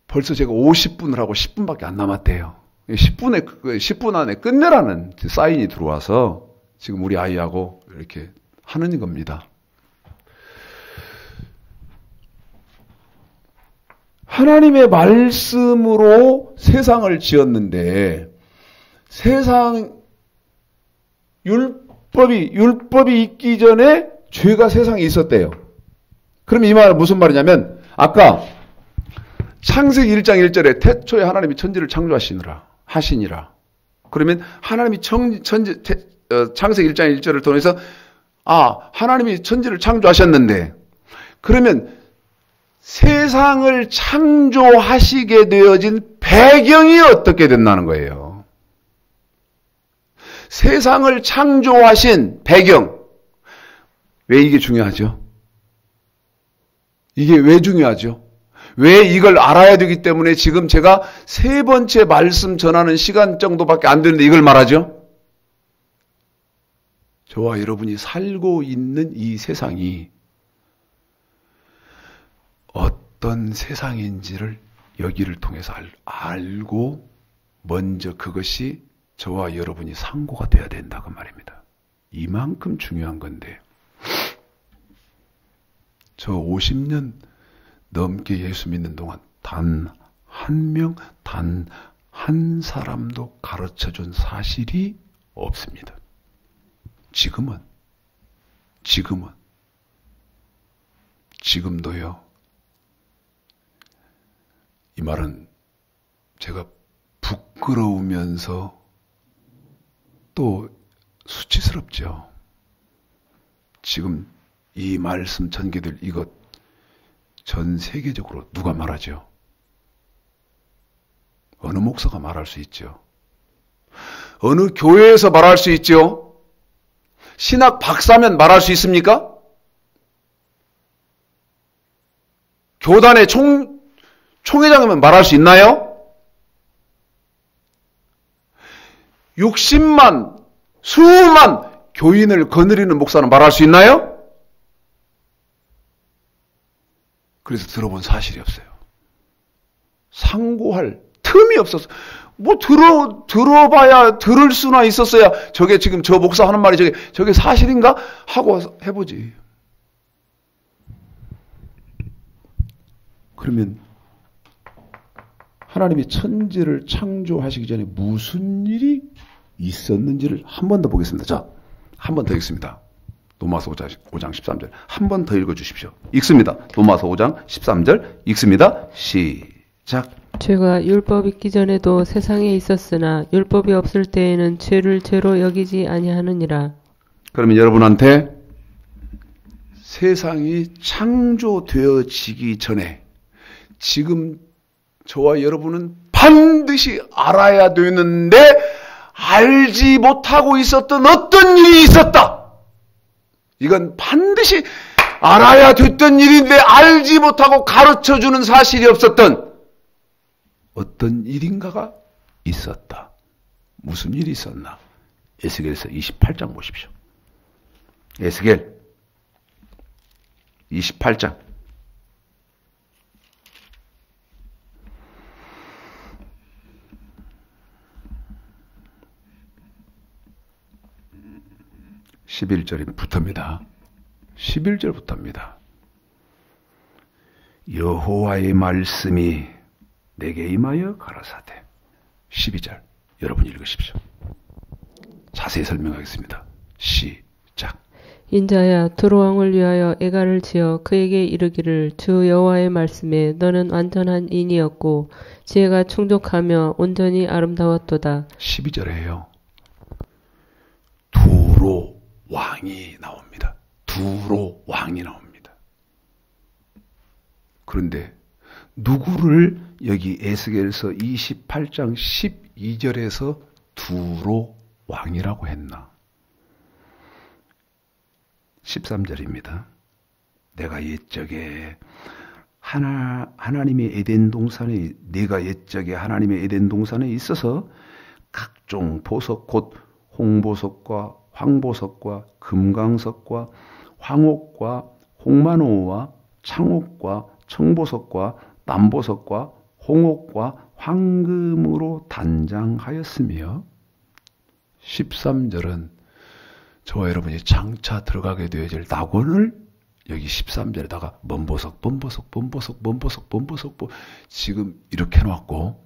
벌써 제가 50분을 하고 10분밖에 안 남았대요. 10분 안에 끝내라는 사인이 들어와서 지금 우리 아이하고 이렇게 하는 겁니다. 하나님의 말씀으로 세상을 지었는데 세상 율법이 있기 전에 죄가 세상에 있었대요. 그럼 이 말은 무슨 말이냐면 아까 창세기 1장 1절에 태초에 하나님이 천지를 하시니라. 그러면 하나님이 창세기 1장 1절을 통해서 하나님이 천지를 창조하셨는데 그러면 세상을 창조하시게 되어진 배경이 어떻게 된다는 거예요. 세상을 창조하신 배경. 왜 이게 중요하죠? 이게 왜 중요하죠? 왜 이걸 알아야 되기 때문에 지금 제가 세 번째 말씀 전하는 시간 정도밖에 안 되는데 이걸 말하죠? 저와 여러분이 살고 있는 이 세상이 어떤 세상인지를 여기를 통해서 알고 먼저 그것이 저와 여러분이 상고가 돼야 된다고 말입니다. 이만큼 중요한 건데 저 50년 넘게 예수 믿는 동안 단 한 명, 단 한 사람도 가르쳐준 사실이 없습니다. 지금도요. 이 말은 제가 부끄러우면서 또 수치스럽죠. 지금 이 말씀 전개될 이것 전 세계적으로 누가 말하죠? 어느 목사가 말할 수 있죠? 어느 교회에서 말할 수 있죠? 신학 박사면 말할 수 있습니까? 교단의 총회장이면 말할 수 있나요? 60만, 수만 교인을 거느리는 목사는 말할 수 있나요? 그래서 들어본 사실이 없어요. 상고할 틈이 없었어. 뭐 들어봐야 들을 수나 있었어야 저게 지금 저 목사 하는 말이 저게 사실인가? 하고 해보지. 그러면 하나님이 천지를 창조하시기 전에 무슨 일이 있었는지를 한 번 더 보겠습니다. 자, 한 번 더 읽습니다. 로마서 5장 13절. 한 번 더 읽어주십시오. 읽습니다. 로마서 5장 13절 읽습니다. 시작. 죄가 율법 있기 전에도 세상에 있었으나 율법이 없을 때에는 죄를 죄로 여기지 아니하느니라. 그러면 여러분한테 세상이 창조되어지기 전에 지금 저와 여러분은 반드시 알아야 되는데 알지 못하고 있었던 어떤 일이 있었다. 이건 반드시 알아야 됐던 일인데 알지 못하고 가르쳐주는 사실이 없었던 어떤 일인가가 있었다. 무슨 일이 있었나? 에스겔서 28장 보십시오. 에스겔 28장 11절부터입니다. 11절부터입니다. 여호와의 말씀이 내게 임하여 가라사대. 12절 여러분 읽으십시오. 자세히 설명하겠습니다. 시작. 인자야 두로 왕을 위하여 애가를 지어 그에게 이르기를 주 여호와의 말씀에 너는 완전한 인이었고 지혜가 충족하며 온전히 아름다웠도다. 12절에요. 두로 왕이 나옵니다. 두로 왕이 나옵니다. 그런데 누구를 여기 에스겔서 28장 12절에서 두로 왕이라고 했나? 13절입니다. 내가 옛적에 하나님의 에덴 동산에 내가 옛적에 하나님의 에덴 동산에 있어서 각종 보석 곧 홍보석과 황보석과 금강석과 황옥과 홍만호와 창옥과 청보석과 남보석과 홍옥과 황금으로 단장하였으며 13절은 저와 여러분이 장차 들어가게 되어질 낙원을 여기 13절에다가 먼보석 지금 이렇게 해놓았고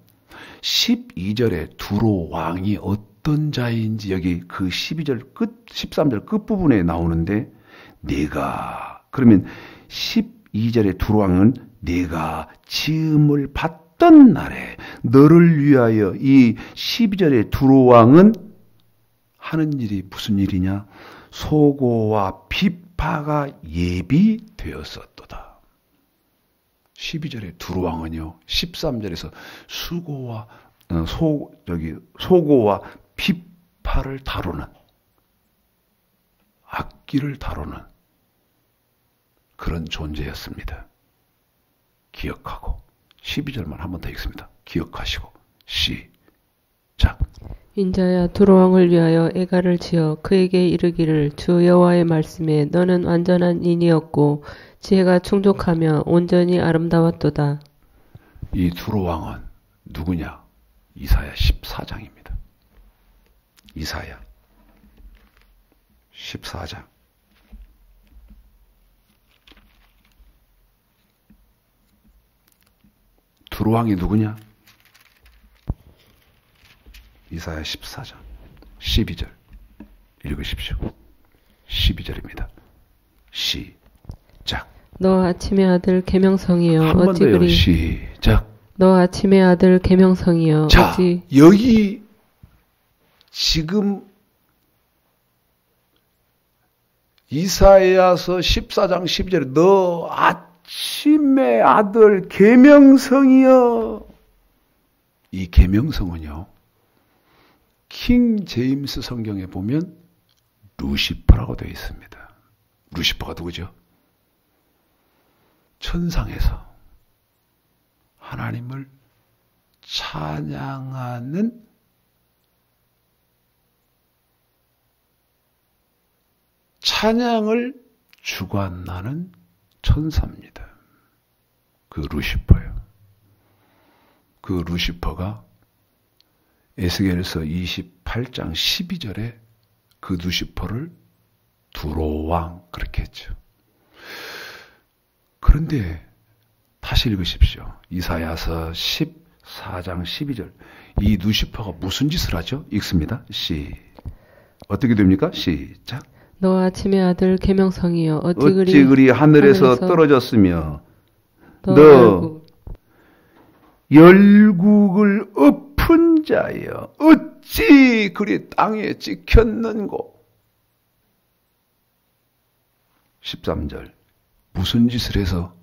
12절에 두로 왕이 어떤 자인지 여기 그 12절 끝 13절 끝부분에 나오는데 네가 그러면 12절에 두로 왕은 네가 지음을 받던 날에 너를 위하여 이 12절에 두로 왕은 하는 일이 무슨 일이냐? 소고와 비파가 예비되었었도다. 12절에 두루왕은요, 13절에서 소고와 비파를 다루는, 악기를 다루는 그런 존재였습니다. 기억하고, 12절만 한 번 더 읽습니다. 기억하시고, 시작. 인자야 두로왕을 위하여 애가를 지어 그에게 이르기를 주 여호와의 말씀에 너는 완전한 인이었고 지혜가 충족하며 온전히 아름다웠도다. 이 두로왕은 누구냐? 이사야 14장입니다. 이사야 14장. 두로왕이 누구냐? 이사야 14장 12절 읽으십시오. 12절입니다. 시작. 너 아침의 아들 계명성이여 한 번 어찌 더요. 그리 시작. 너 아침의 아들 계명성이여 자, 어찌 여기 지금 이사야서 14장 12절에 너 아침의 아들 계명성이여. 이 계명성은요, 킹 제임스 성경에 보면 루시퍼라고 되어 있습니다. 루시퍼가 누구죠? 천상에서 하나님을 찬양하는 찬양을 주관하는 천사입니다. 그 루시퍼요. 그 루시퍼가 에스겔서 28장 12절에 그 루시퍼를 두로왕 그렇게 했죠. 그런데 다시 읽으십시오. 이사야서 14장 12절. 이 루시퍼가 무슨 짓을 하죠? 읽습니다. 어떻게 됩니까? 시작. 너 아침의 아들 계명성이여 어찌 그리 하늘에서 떨어졌으며 너 열국을 엎은 자여 어찌 그리 땅에 찍혔는고. 13절. 무슨 짓을 해서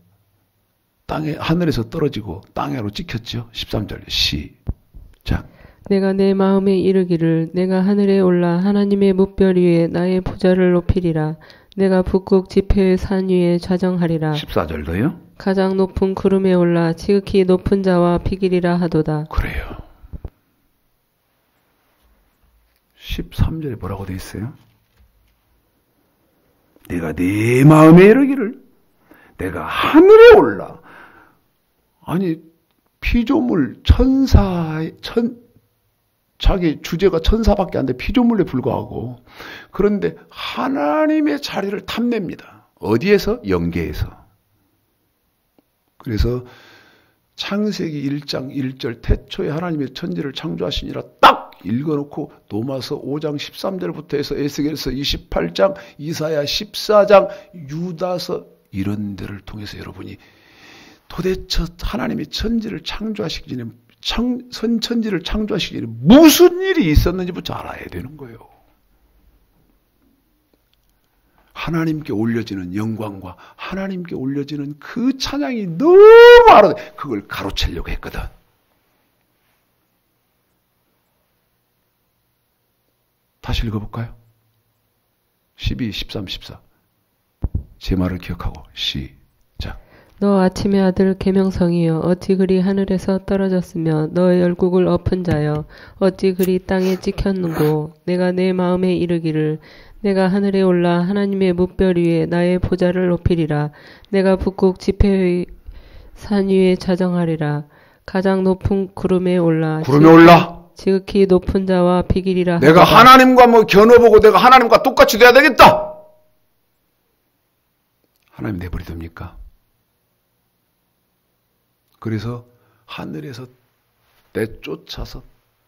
땅에 하늘에서 떨어지고 땅으로 찍혔죠? 13절. 시작. 내가 내 마음에 이르기를 내가 하늘에 올라 하나님의 뭇별 위에 나의 보좌를 높이리라. 내가 북극 지폐의 산 위에 좌정하리라. 14절도요? 가장 높은 구름에 올라 지극히 높은 자와 비기리라 하도다. 그래요. 13절에 뭐라고 돼 있어요? 내가 내 마음에 이르기를 내가 하늘에 올라. 아니 피조물 자기 주제가 천사밖에 안 돼. 피조물에 불과하고. 그런데 하나님의 자리를 탐냅니다. 어디에서? 영계에서. 그래서 창세기 1장 1절 태초에 하나님의 천지를 창조하시니라 딱 읽어놓고 로마서 5장 13절부터 해서 에스겔서 28장, 이사야 14장, 유다서 이런 데를 통해서 여러분이 도대체 하나님이 천지를 창조하시기 전에 선천지를 창조하시기 전에 무슨 일이 있었는지부터 알아야 되는 거예요. 하나님께 올려지는 영광과 하나님께 올려지는 그 찬양이 너무 알아야 돼. 그걸 가로채려고 했거든. 다시 읽어볼까요? 12, 13, 14. 제 말을 기억하고 시작. 너 아침의 아들 계명성이여 어찌 그리 하늘에서 떨어졌으며 너의 열국을 엎은 자여 어찌 그리 땅에 찍혔는고. 내가 내 마음에 이르기를 내가 하늘에 올라 하나님의 뭇별 위에 나의 보좌를 높이리라. 내가 북극 지폐의 산 위에 좌정하리라. 가장 높은 구름에 올라 지극히 높은 자와 비기리라. 내가 하더라. 하나님과 뭐 겨눠보고 내가 하나님과 똑같이 돼야 되겠다. 하나님 내버리됩니까? 그래서 하늘에서 내쫓아서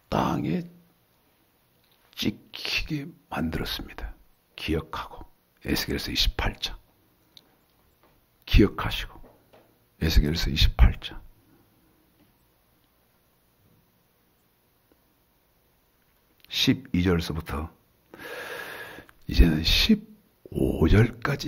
땅에 찍히게 만들었습니다. 기억하고. 에스겔서 28장. 기억하시고. 에스겔서 28장. (12절서부터) 이제는 15절까지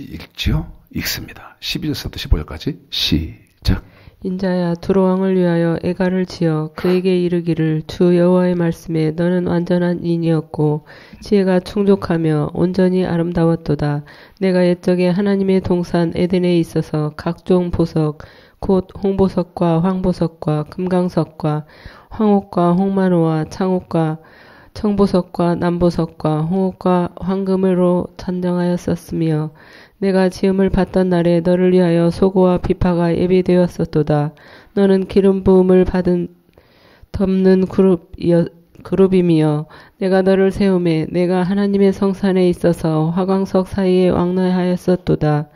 읽습니다. 12절서부터 15절까지 시작. 인자야 두로왕을 위하여 애가를 지어 그에게 이르기를 주 여호와의 말씀에 너는 완전한 인이었고 지혜가 충족하며 온전히 아름다웠도다. 내가 옛적에 하나님의 동산 에덴에 있어서 각종 보석 곧 홍보석과 황보석과 금강석과 황옥과 홍만호와 창옥과 청보석과 남보석과 홍옥과 황금으로 잔정하였었으며 내가 지음을 받던 날에 너를 위하여 소고와 비파가 예비되었었도다. 너는 기름 부음을 받은 덮는 그룹이며 내가 너를 세우매 내가 하나님의 성산에 있어서 화광석 사이에 왕래하였었도다.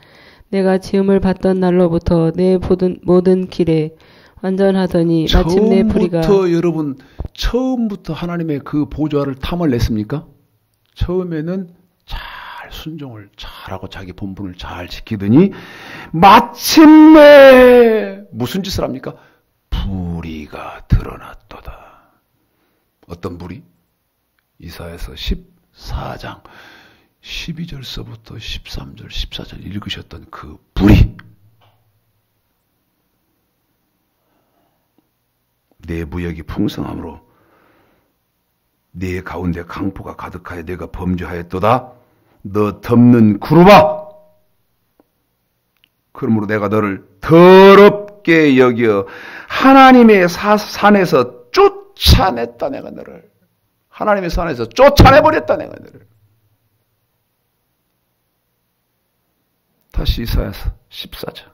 내가 지음을 받던 날로부터 내 모든 길에 완전하더니 마침내 불의가 여러분 처음부터 하나님의 그 보좌를 탐을 냈습니까? 처음에는 잘 순종을 잘하고 자기 본분을 잘 지키더니 마침내 무슨 짓을 합니까? 불의가 드러났도다. 어떤 불의? 이사야서 14장 12절서부터 13절 14절 읽으셨던 그 불의. 내 무역이 풍성함으로 내 가운데 강포가 가득하여 내가 범죄하였도다. 너 덮는 구루바. 그러므로 내가 너를 더럽게 여겨 하나님의 산에서 쫓아냈다. 내가 너를 하나님의 산에서 쫓아내버렸다. 내가 너를. 다시 이사야서 14장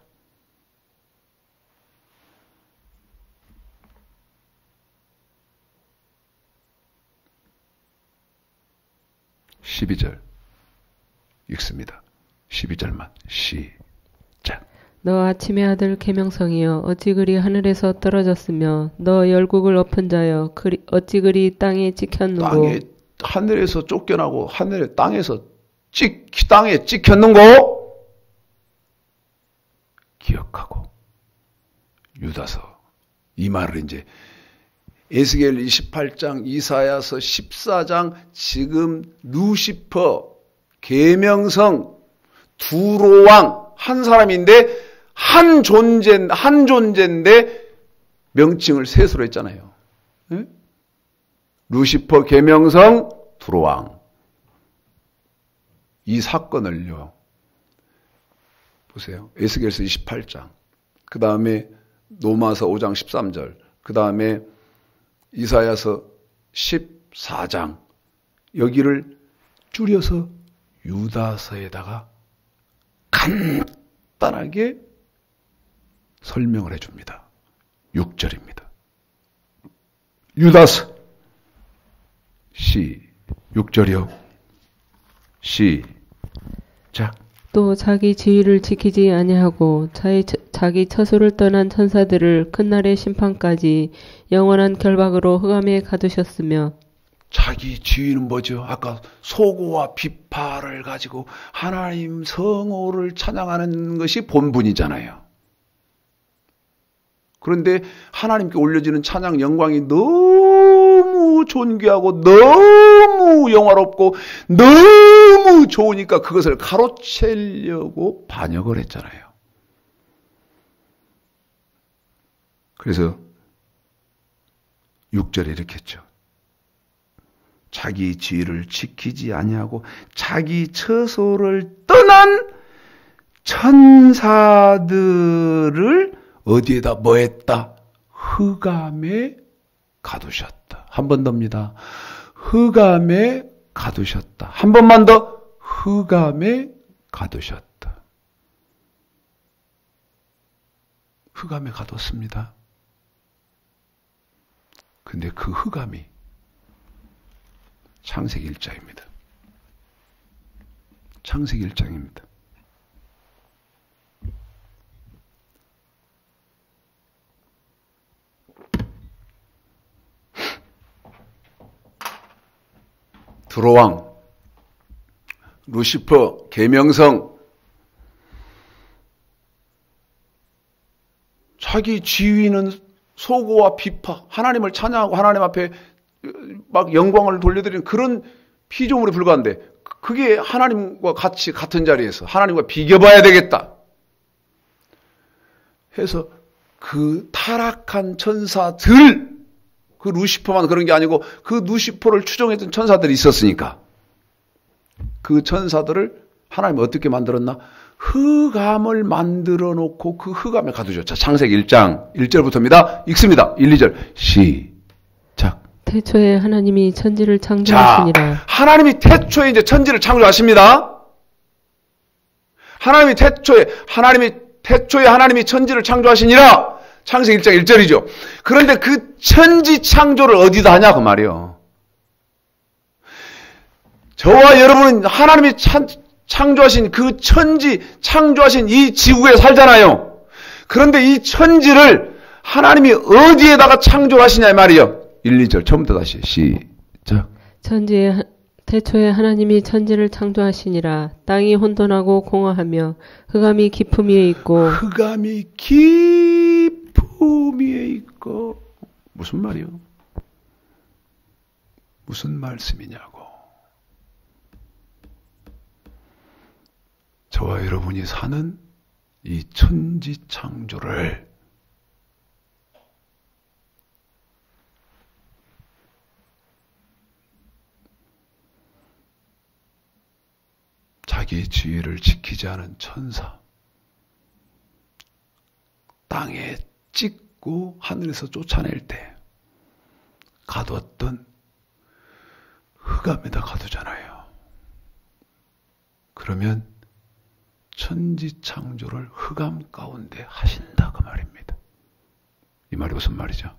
12절 읽습니다. 12절만 시작. 너 아침의 아들 계명성이여 어찌 그리 하늘에서 떨어졌으며 너 열국을 엎은 자여 어찌 그리 땅에 찍혔는고. 땅에 하늘에서 쫓겨나고 하늘에 땅에서 땅에 찍혔는고. 기억하고. 유다서 이 말을 이제 에스겔 28장, 이사야서 14장, 지금 루시퍼, 계명성, 두로왕 한 사람인데 한 존재인데 명칭을 셋으로 했잖아요. 네? 루시퍼, 계명성, 두로왕. 이 사건을요. 보세요. 에스겔서 28장. 그 다음에 로마서 5장 13절. 그 다음에 이사야서 14장. 여기를 줄여서 유다서에다가 간단하게 설명을 해줍니다. 6절입니다. 유다서 6절이요. 시작. 또 자기 지위를 지키지 아니하고 자기 처소를 떠난 천사들을 끝날의 심판까지 영원한 결박으로 흑암에 가두셨으며. 자기 지위는 뭐죠? 아까 소고와 비파를 가지고 하나님 성호를 찬양하는 것이 본분이잖아요. 그런데 하나님께 올려지는 찬양 영광이 너무 존귀하고 너무 영화롭고 너무 좋으니까 그것을 가로채려고 반역을 했잖아요. 그래서 6절에 이렇게 했죠. 자기 지위를 지키지 아니하고 자기 처소를 떠난 천사들을 어디에다 뭐 했다? 흑암에 가두셨다. 한 번 더입니다. 흑암에 가두셨다. 한 번만 더. 흑암에 가두셨다. 흑암에 가뒀습니다. 근데 그 흑암이 창세기 1장입니다. 창세기 1장입니다. 두로왕, 루시퍼, 계명성, 자기 지위는 소고와 비파, 하나님을 찬양하고 하나님 앞에 막 영광을 돌려드리는 그런 피조물에 불과한데 그게 하나님과 같이 같은 자리에서 하나님과 비교봐야 되겠다 해서 그 타락한 천사들, 그 루시퍼만 그런 게 아니고 그 루시퍼를 추종했던 천사들이 있었으니까 그 천사들을 하나님이 어떻게 만들었나? 흑암을 만들어 놓고 그 흑암에 가두죠. 자, 창세기 1장 1절부터입니다. 읽습니다. 1, 2절 시작. 태초에 하나님이 천지를 창조하시니라. 자, 하나님이 태초에 이제 천지를 창조하십니다. 하나님이 태초에 하나님이 천지를 창조하시니라. 창세기 1장 1절이죠. 그런데 그 천지 창조를 어디다 하냐 그 말이에요. 저와 여러분은 하나님이 창조하신 그 천지, 창조하신 이 지구에 살잖아요. 그런데 이 천지를 하나님이 어디에다가 창조하시냐 이 말이에요. 1, 2절 처음부터 다시 시작. 태초에 하나님이 천지를 창조하시니라. 땅이 혼돈하고 공허하며 흑암이 깊음 위에 있고. 흑암이 깊음 위에 있고. 무슨 말이요? 무슨 말씀이냐고. 저와 여러분이 사는 이 천지 창조를 자기의 지위를 지키지 않은 천사, 땅에 찍고 하늘에서 쫓아낼 때 가두었던 흑암에다 가두잖아요. 그러면 천지 창조를 흑암 가운데 하신다 그 말입니다. 이 말이 무슨 말이죠?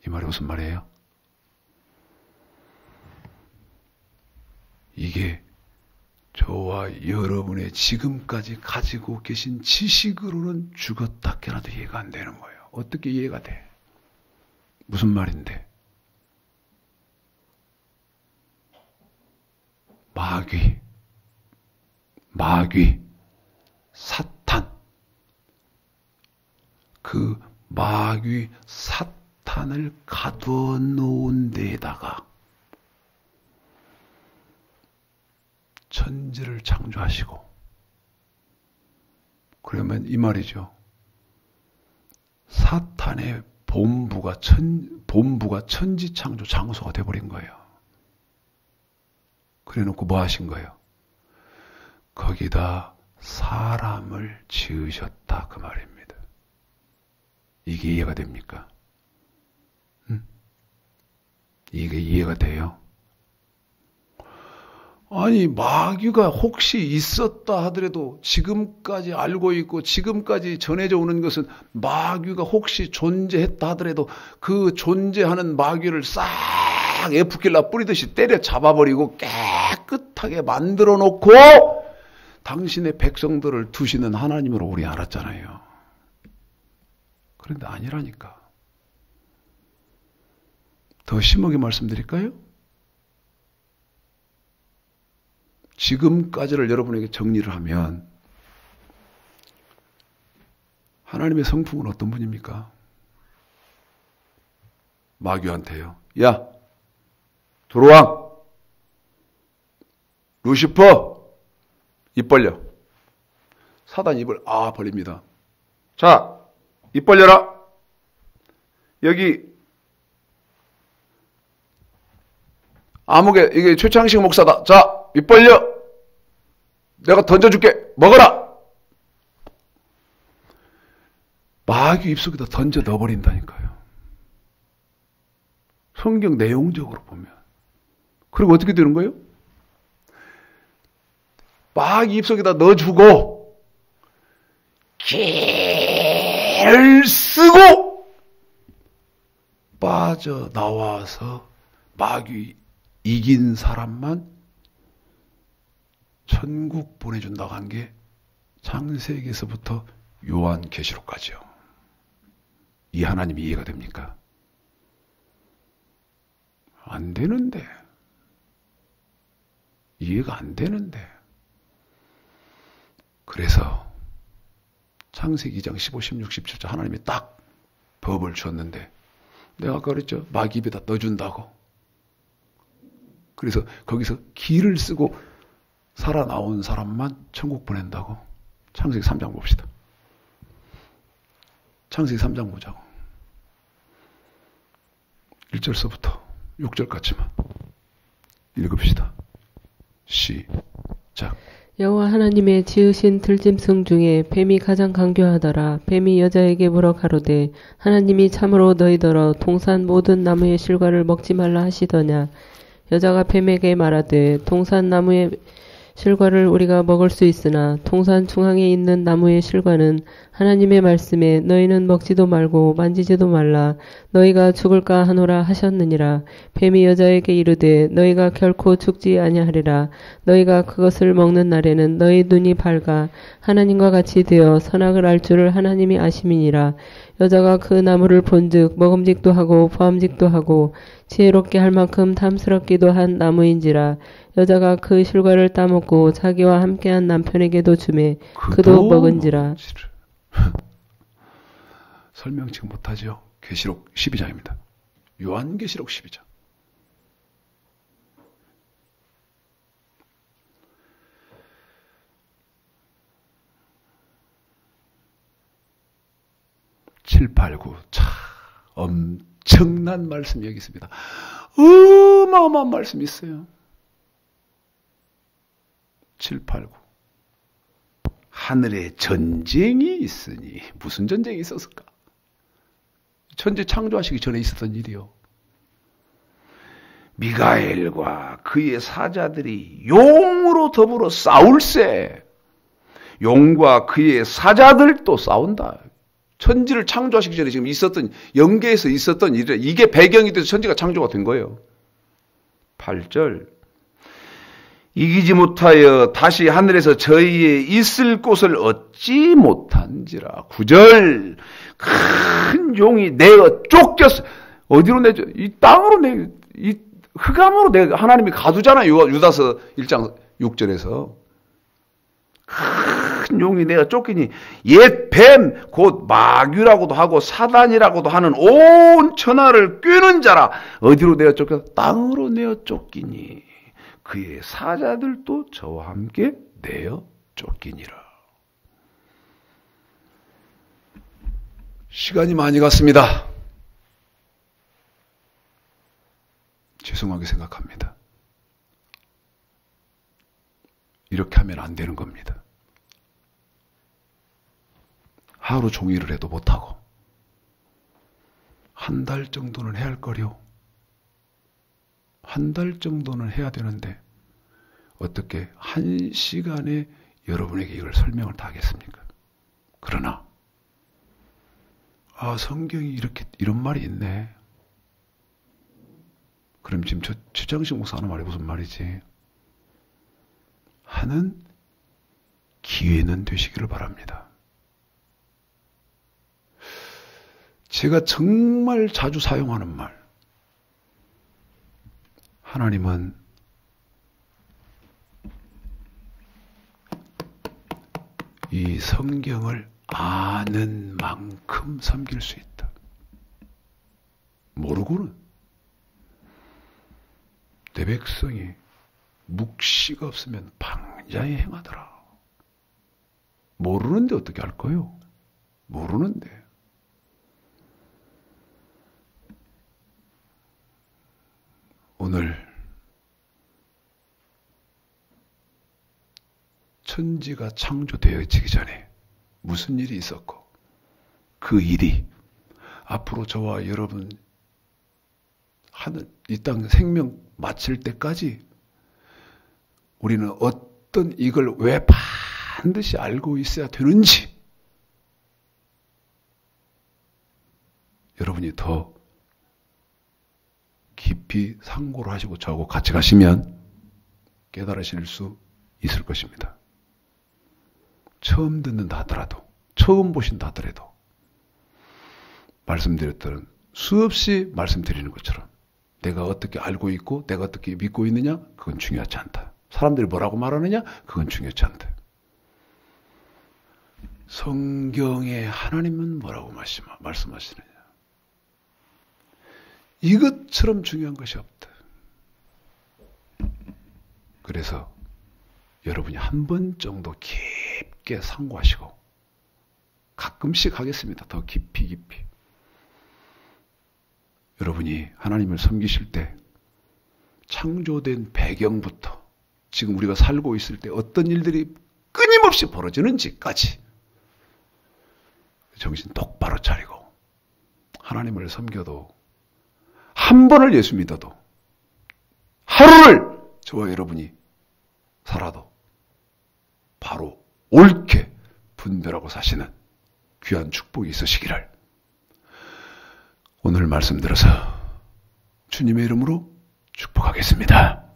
이 말이 무슨 말이에요? 이게 저와 여러분의 지금까지 가지고 계신 지식으로는 죽었다 깨나도 이해가 안 되는 거예요. 어떻게 이해가 돼? 무슨 말인데? 마귀, 사탄, 그 마귀 사탄을 가두어 놓은 데에다가 천지를 창조하시고, 그러면 이 말이죠. 사탄의 본부가 천지 창조 장소가 되어버린 거예요. 그래 놓고 뭐 하신 거예요? 거기다 사람을 지으셨다 그 말입니다. 이게 이해가 됩니까? 이게 이해가 돼요? 아니 마귀가 혹시 있었다 하더라도 지금까지 알고 있고 지금까지 전해져 오는 것은 마귀가 혹시 존재했다 하더라도 그 존재하는 마귀를 싹 에프킬라 뿌리듯이 때려 잡아버리고 깨끗하게 만들어 놓고 당신의 백성들을 두시는 하나님으로 우리 알았잖아요. 그런데 아니라니까. 더 심하게 말씀드릴까요? 지금까지를 여러분에게 정리를 하면 하나님의 성품은 어떤 분입니까? 마귀한테요. 야, 두로왕, 루시퍼, 입 벌려. 사단 입을 벌립니다. 자, 입 벌려라. 여기 아무개 이게 최창식 목사다. 자, 입 벌려. 내가 던져줄게. 먹어라. 마귀 입속에다 던져 넣어버린다니까요. 성경 내용적으로 보면. 그리고 어떻게 되는 거예요? 마귀 입속에다 넣어주고 길을 쓰고 빠져나와서 마귀 이긴 사람만 천국 보내준다고 한 게 창세기에서부터 요한계시록까지요. 이 하나님이 이해가 됩니까? 안 되는데. 이해가 안 되는데. 그래서 창세기 2장 15, 16, 17절 하나님이 딱 법을 주었는데 내가 아까 그랬죠. 마귀 입에다 넣어준다고. 그래서 거기서 기를 쓰고 살아나온 사람만 천국 보낸다고. 창세기 3장 봅시다. 창세기 3장 보자고. 1절서부터 6절까지만 읽읍시다. 시작. 여호와 하나님의 지으신 들짐승 중에 뱀이 가장 강교하더라. 뱀이 여자에게 물어 가로되 하나님이 참으로 너희더러 동산 모든 나무의 실과를 먹지 말라 하시더냐. 여자가 뱀에게 말하되 동산 나무의 실과를 우리가 먹을 수 있으나 동산 중앙에 있는 나무의 실과는 하나님의 말씀에 너희는 먹지도 말고 만지지도 말라 너희가 죽을까 하노라 하셨느니라. 뱀이 여자에게 이르되 너희가 결코 죽지 아니하리라. 너희가 그것을 먹는 날에는 너희 눈이 밝아 하나님과 같이 되어 선악을 알 줄을 하나님이 아심이니라. 여자가 그 나무를 본즉 먹음직도 하고 보암직도 하고 지혜롭게 할 만큼 탐스럽기도 한 나무인지라. 여자가 그 실과를 따먹고 자기와 함께한 남편에게도 주매 그도 먹은지라. 설명 지금 못하죠. 계시록 12장입니다. 요한계시록 12장. (7, 8, 9) 참 엄청난 말씀이 여기 있습니다. 어마어마한 말씀이 있어요. 7, 8, 9. 하늘에 전쟁이 있으니 무슨 전쟁이 있었을까? 천지 창조하시기 전에 있었던 일이요. 미가엘과 그의 사자들이 용으로 더불어 싸울세. 용과 그의 사자들도 싸운다. 천지를 창조하시기 전에 지금 있었던 영계에서 있었던 일이라. 이게 배경이 돼서 천지가 창조가 된 거예요. 8절. 이기지 못하여 다시 하늘에서 저희의 있을 곳을 얻지 못한지라. 9절. 큰 용이 내어 쫓겼어. 어디로 내죠? 이 땅으로 이 흑암으로 하나님이 가두잖아요. 유다서 1장 6절에서. 큰 용이 내가 쫓기니 옛 뱀 곧 마귀라고도 하고 사단이라고도 하는 온 천하를 꿰는 자라. 어디로 내어 쫓겨? 땅으로 내어 쫓기니 그의 사자들도 저와 함께 내어 쫓기니라. 시간이 많이 갔습니다. 죄송하게 생각합니다. 이렇게 하면 안 되는 겁니다. 하루 종일을 해도 못하고 한 달 정도는 해야 할 거요. 한 달 정도는 해야 되는데 어떻게 1시간에 여러분에게 이걸 설명을 다 하겠습니까? 그러나 성경이 이런 말이 있네. 그럼 지금 최장식 목사 하는 말이 무슨 말이지? 하는 기회는 되시기를 바랍니다. 제가 정말 자주 사용하는 말. 하나님은 이 성경을 아는 만큼 섬길 수 있다. 모르고는 내 백성이 묵시가 없으면 방자에 행하더라. 모르는데 어떻게 할 거요? 모르는데. 오늘 천지가 창조되어지기 전에 무슨 일이 있었고 그 일이 앞으로 저와 여러분 하늘 이 땅 생명 마칠 때까지 우리는 어떤 이걸 왜 반드시 알고 있어야 되는지 여러분이 더 깊이 상고를 하시고 저하고 같이 가시면 깨달으실 수 있을 것입니다. 처음 듣는다 하더라도, 처음 보신다 하더라도 말씀드렸던 수없이 말씀드리는 것처럼 내가 어떻게 알고 있고 내가 어떻게 믿고 있느냐 그건 중요하지 않다. 사람들이 뭐라고 말하느냐? 그건 중요치 않대. 성경에 하나님은 뭐라고 말씀하시느냐? 이것처럼 중요한 것이 없다. 그래서 여러분이 한 번 정도 깊게 상고하시고 가끔씩 하겠습니다. 더 깊이. 여러분이 하나님을 섬기실 때 창조된 배경부터 지금 우리가 살고 있을 때 어떤 일들이 끊임없이 벌어지는지까지 정신 똑바로 차리고 하나님을 섬겨도 한 번을 예수 믿어도 하루를 저와 여러분이 살아도 바로 옳게 분별하고 사시는 귀한 축복이 있으시기를 오늘 말씀 들어서 주님의 이름으로 축복하겠습니다.